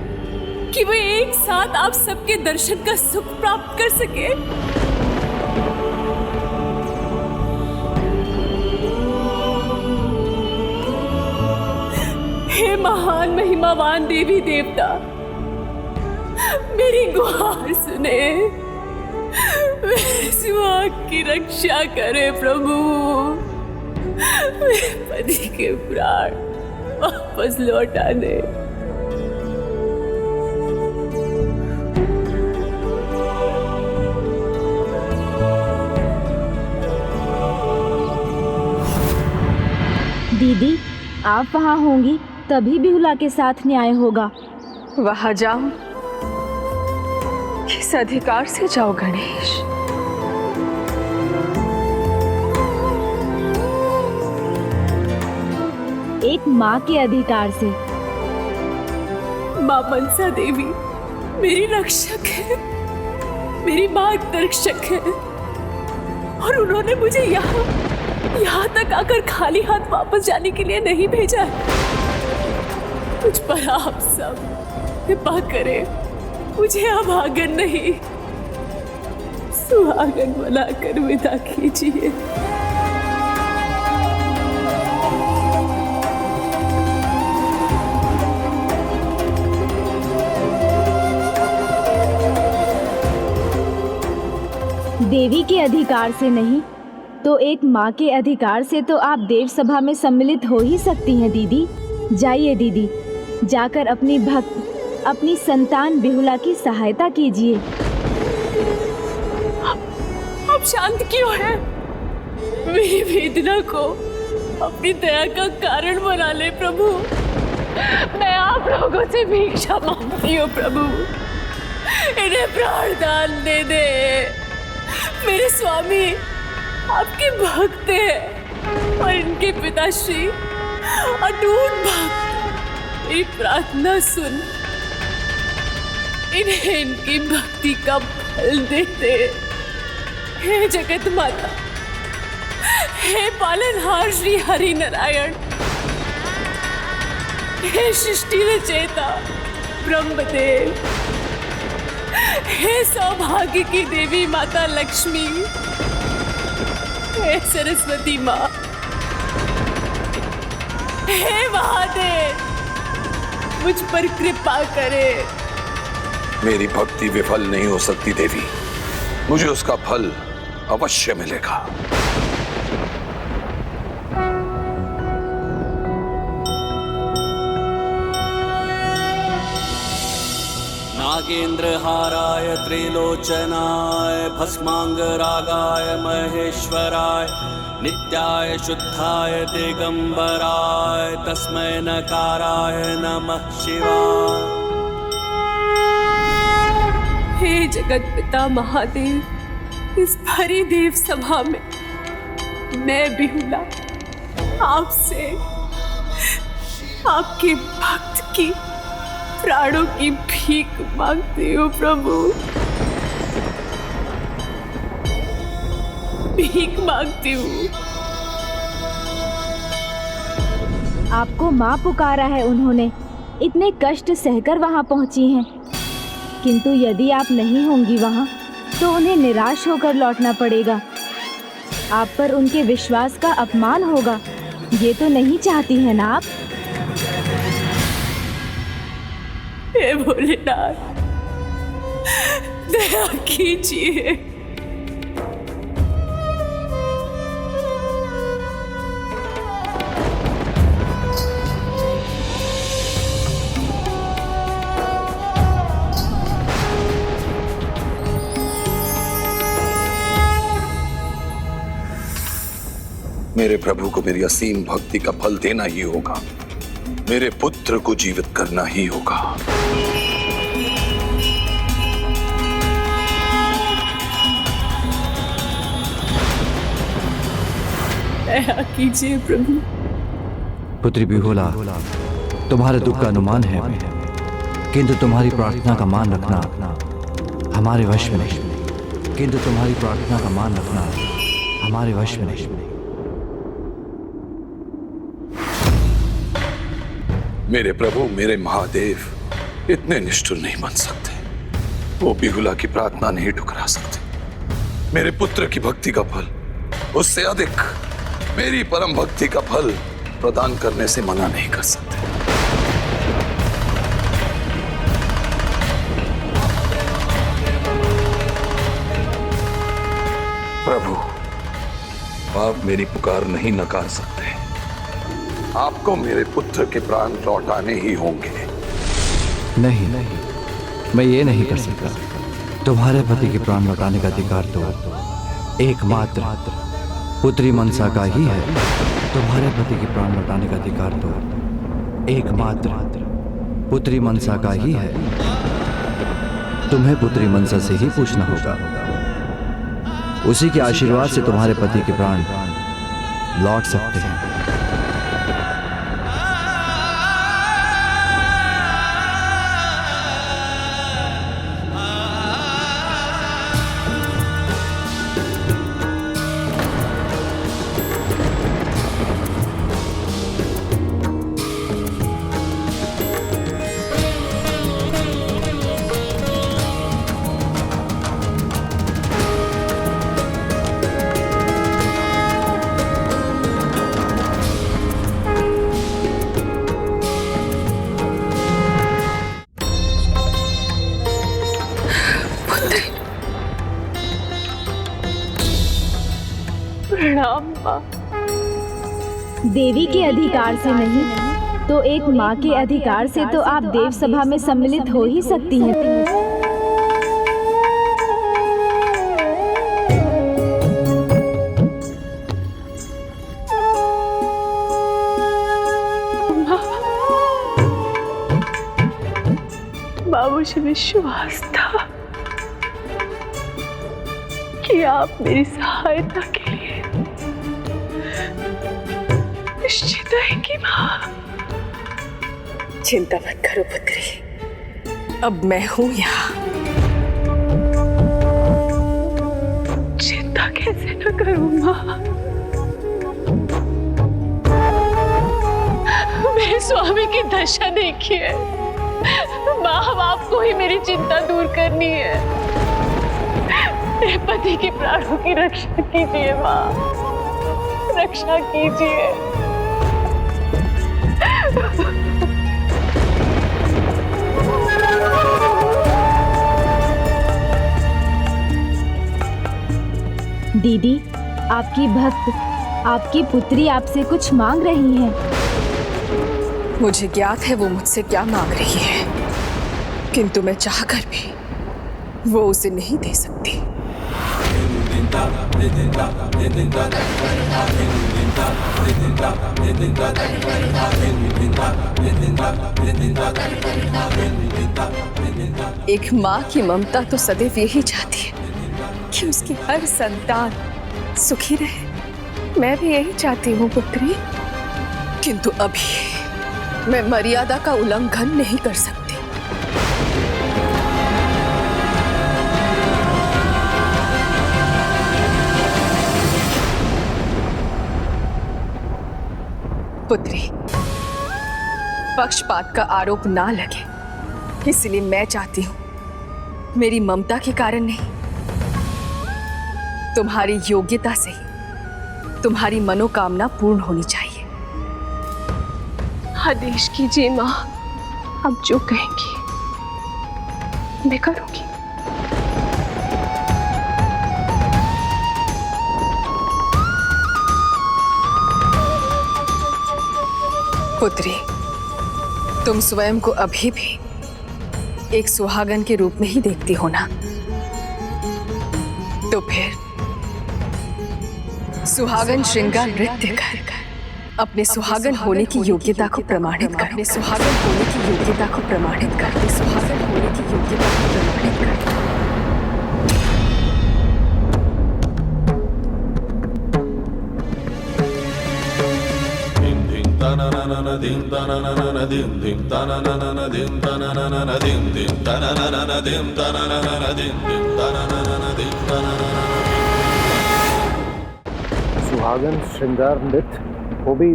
कि वे एक साथ आप सबके दर्शन का सुख प्राप्त कर सके? हे महान महिमावान देवी देवता, मेरी गुहार सुने, मेरे सुहाग की रक्षा करे प्रभु। मेरे पति के प्राण वापस लौटा दे। दीदी, आप वहाँ होंगी तभी बिहुला के साथ न्याय होगा। वहाँ जाऊं किस अधिकार से जाओ गणेश? एक माँ के अधिकार से। माँ मनसा देवी मेरी रक्षक है, मेरी मार्गदर्शक है, और उन्होंने मुझे यहाँ तक आकर खाली हाथ वापस जाने के लिए नहीं भेजा है। मुझ पर आप सब कृपा करें, मुझे अभागन नहीं सुहागन बनाकर विदा कीजिए। देवी के अधिकार से नहीं तो एक माँ के अधिकार से तो आप देव सभा में सम्मिलित हो ही सकती हैं दीदी। जाइए दीदी, जाकर अपनी भक्त, अपनी संतान बिहुला की सहायता कीजिए। आप शांत क्यों हैं? मेरी वेदना को अपनी दया का कारण बना ले प्रभु। मैं आप लोगों से भिक्षा मांगती हूँ प्रभु, इन्हें प्राण दान दे दे। मेरे स्वामी आपके भक्त हैं और इनके पिताश्री अटूट भक्त। मेरी प्रार्थना सुन, इन्हें इनकी भक्ति का फल दे दे। हे जगत माता, हे पालनहार श्री हरि नारायण, हे सृष्टि रचयिता ब्रह्मदेव, हे सौभाग्य की देवी माता लक्ष्मी, हे सरस्वती माँ, हे महादेव, मुझ पर कृपा करे। मेरी भक्ति विफल नहीं हो सकती देवी, मुझे उसका फल अवश्य मिलेगा। नागेन्द्रहाराय त्रिलोचनाय भस्मांगरागाय महेश्वराय नित्याय शुद्धाय दिगंबराय तस्मै नकाराय नमः शिवाय। हे जगत पिता महादेव, इस भरी देव सभा में मैं बिहुला आपसे आपके भक्त की प्राणों की भीख मांगती हूँ प्रभु, भीख मांगती हूँ। आपको माँ पुकारा है उन्होंने, इतने कष्ट सहकर वहाँ पहुँची हैं। किंतु यदि आप नहीं होंगी वहाँ तो उन्हें निराश होकर लौटना पड़ेगा। आप पर उनके विश्वास का अपमान होगा, ये तो नहीं चाहती हैं ना आप? हे भोलेनाथ, दया कीजिए। मेरे प्रभु को मेरी असीम भक्ति का फल देना ही होगा, मेरे पुत्र को जीवित करना ही होगा। दया कीजिए प्रभु। पुत्री बिहुला, तुम्हारे दुख का अनुमान है हमें, किंतु तुम्हारी प्रार्थना का मान रखना हमारे वश में नहीं, किंतु तुम्हारी प्रार्थना का मान रखना हमारे वश में नहीं। मेरे प्रभु, मेरे महादेव इतने निष्ठुर नहीं बन सकते, वो बिहुला की प्रार्थना नहीं ठुकरा सकते। मेरे पुत्र की भक्ति का फल उससे अधिक मेरी परम भक्ति का फल प्रदान करने से मना नहीं कर सकते। प्रभु, आप मेरी पुकार नहीं नकार सकते, आपको मेरे पुत्र के प्राण लौटाने ही होंगे। नहीं, मैं ये नहीं कर सकता। तुम्हारे पति के प्राण लौटाने का अधिकार तो एकमात्र पुत्री मनसा का ही है। तुम्हारे पति के प्राण लौटाने का अधिकार तो एकमात्र पुत्री मनसा का ही है। तुम्हें पुत्री मनसा से ही पूछना होगा। उसी के आशीर्वाद से तुम्हारे पति के प्राण लौट सकते हैं। प्रणाम माँ। देवी के अधिकार से नहीं तो एक माँ के अधिकार से तो आप देव सभा में सम्मिलित हो ही सकती हैं। माँ, मुझे विश्वास था कि आप मेरी सहायता के लिए निश्चित आएंगी माँ। चिंता मत करो पुत्री, अब मैं हूं यहाँ। चिंता कैसे न करूं माँ? मेरे स्वामी की दशा देखिए माँ, अब आपको ही मेरी चिंता दूर करनी है। मेरे पति के प्राणों की रक्षा कीजिए माँ, रक्षा कीजिए। दीदी, आपकी भक्त, आपकी पुत्री आपसे कुछ मांग रही है। मुझे ज्ञात है वो मुझसे क्या मांग रही है, किंतु मैं चाहकर भी वो उसे नहीं दे सकती। एक माँ की ममता तो सदैव यही चाहती है कि उसकी हर संतान सुखी रहे। मैं भी यही चाहती हूँ पुत्री, किंतु अभी मैं मर्यादा का उल्लंघन नहीं कर सकती। पुत्री, पक्षपात का आरोप ना लगे, इसलिए मैं चाहती हूं, मेरी ममता के कारण नहीं, तुम्हारी योग्यता से ही तुम्हारी मनोकामना पूर्ण होनी चाहिए। आदेश कीजिए माँ, आप जो कहेंगी मैं करूंगी। पुत्री, तुम स्वयं को अभी भी एक सुहागन के रूप में ही देखती हो ना? तो फिर सुहागन श्रृंगार नृत्य कर अपने सुहागन होने की योग्यता को प्रमाणित कर। अपने सुहागन होने की योग्यता को प्रमाणित कर। अपने सुहागन होने की योग्यता को प्रमाणित कर। सुहागन श्रृंगार नृत्य, वो भी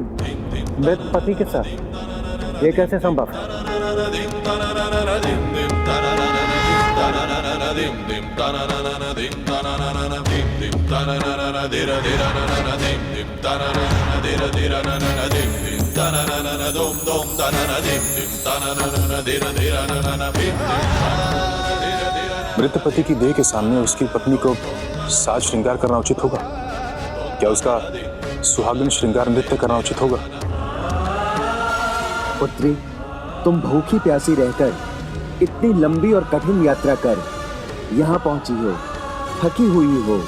मृत पति के साथ, ये कैसे संभव है? मृत पति की देह के सामने उसकी पत्नी को साज श्रृंगार करना उचित होगा क्या? उसका सुहागन श्रृंगार नृत्य करना उचित होगा? पुत्री, तुम भूखी प्यासी रहकर इतनी लंबी और कठिन यात्रा कर यहाँ पहुंची हो, थकी हुई हो,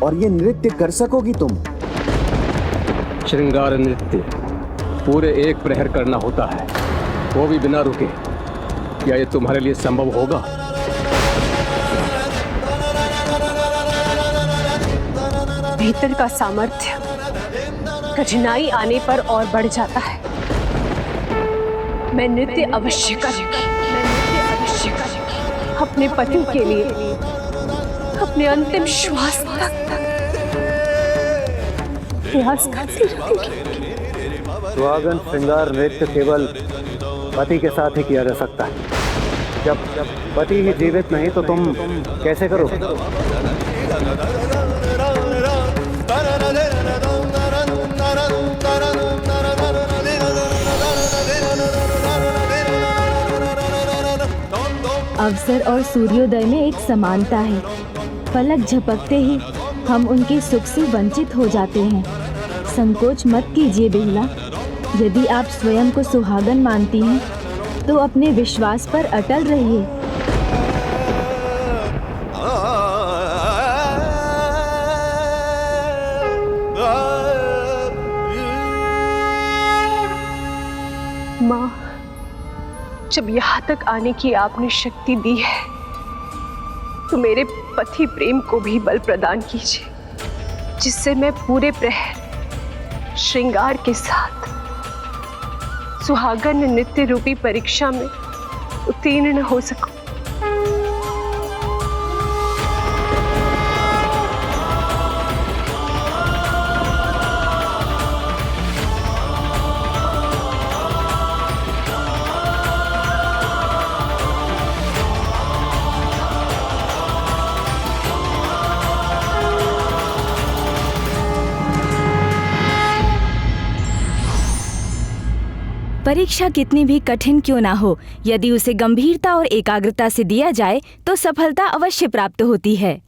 और ये नृत्य कर सकोगी तुम? श्रृंगार नृत्य पूरे 1 प्रहर करना होता है, वो भी बिना रुके। क्या ये तुम्हारे लिए संभव होगा? भीतर का सामर्थ्य कठिनाई आने पर और बढ़ जाता है। मैं नृत्य अवश्य करूंगी, अपने पति के लिए, अपने अंतिम श्वास तक प्रयास करती रहूंगी। सुहागन श्रृंगार नृत्य केवल पति के साथ ही किया जा सकता है। जब पति ही जीवित नहीं तो तुम कैसे करोगे? अवसर और सूर्योदय में एक समानता है। पलक झपकते ही हम उनके सुख से वंचित हो जाते हैं। संकोच मत कीजिए बेहुला। यदि आप स्वयं को सुहागन मानती हैं तो अपने विश्वास पर अटल रहिए। माँ, जब यहाँ तक आने की आपने शक्ति दी है तो मेरे पति प्रेम को भी बल प्रदान कीजिए, जिससे मैं पूरे प्रहर श्रृंगार के साथ सुहागन नृत्य रूपी परीक्षा में उत्तीर्ण हो सकूं। परीक्षा कितनी भी कठिन क्यों ना हो, यदि उसे गंभीरता और एकाग्रता से दिया जाए तो सफलता अवश्य प्राप्त होती है।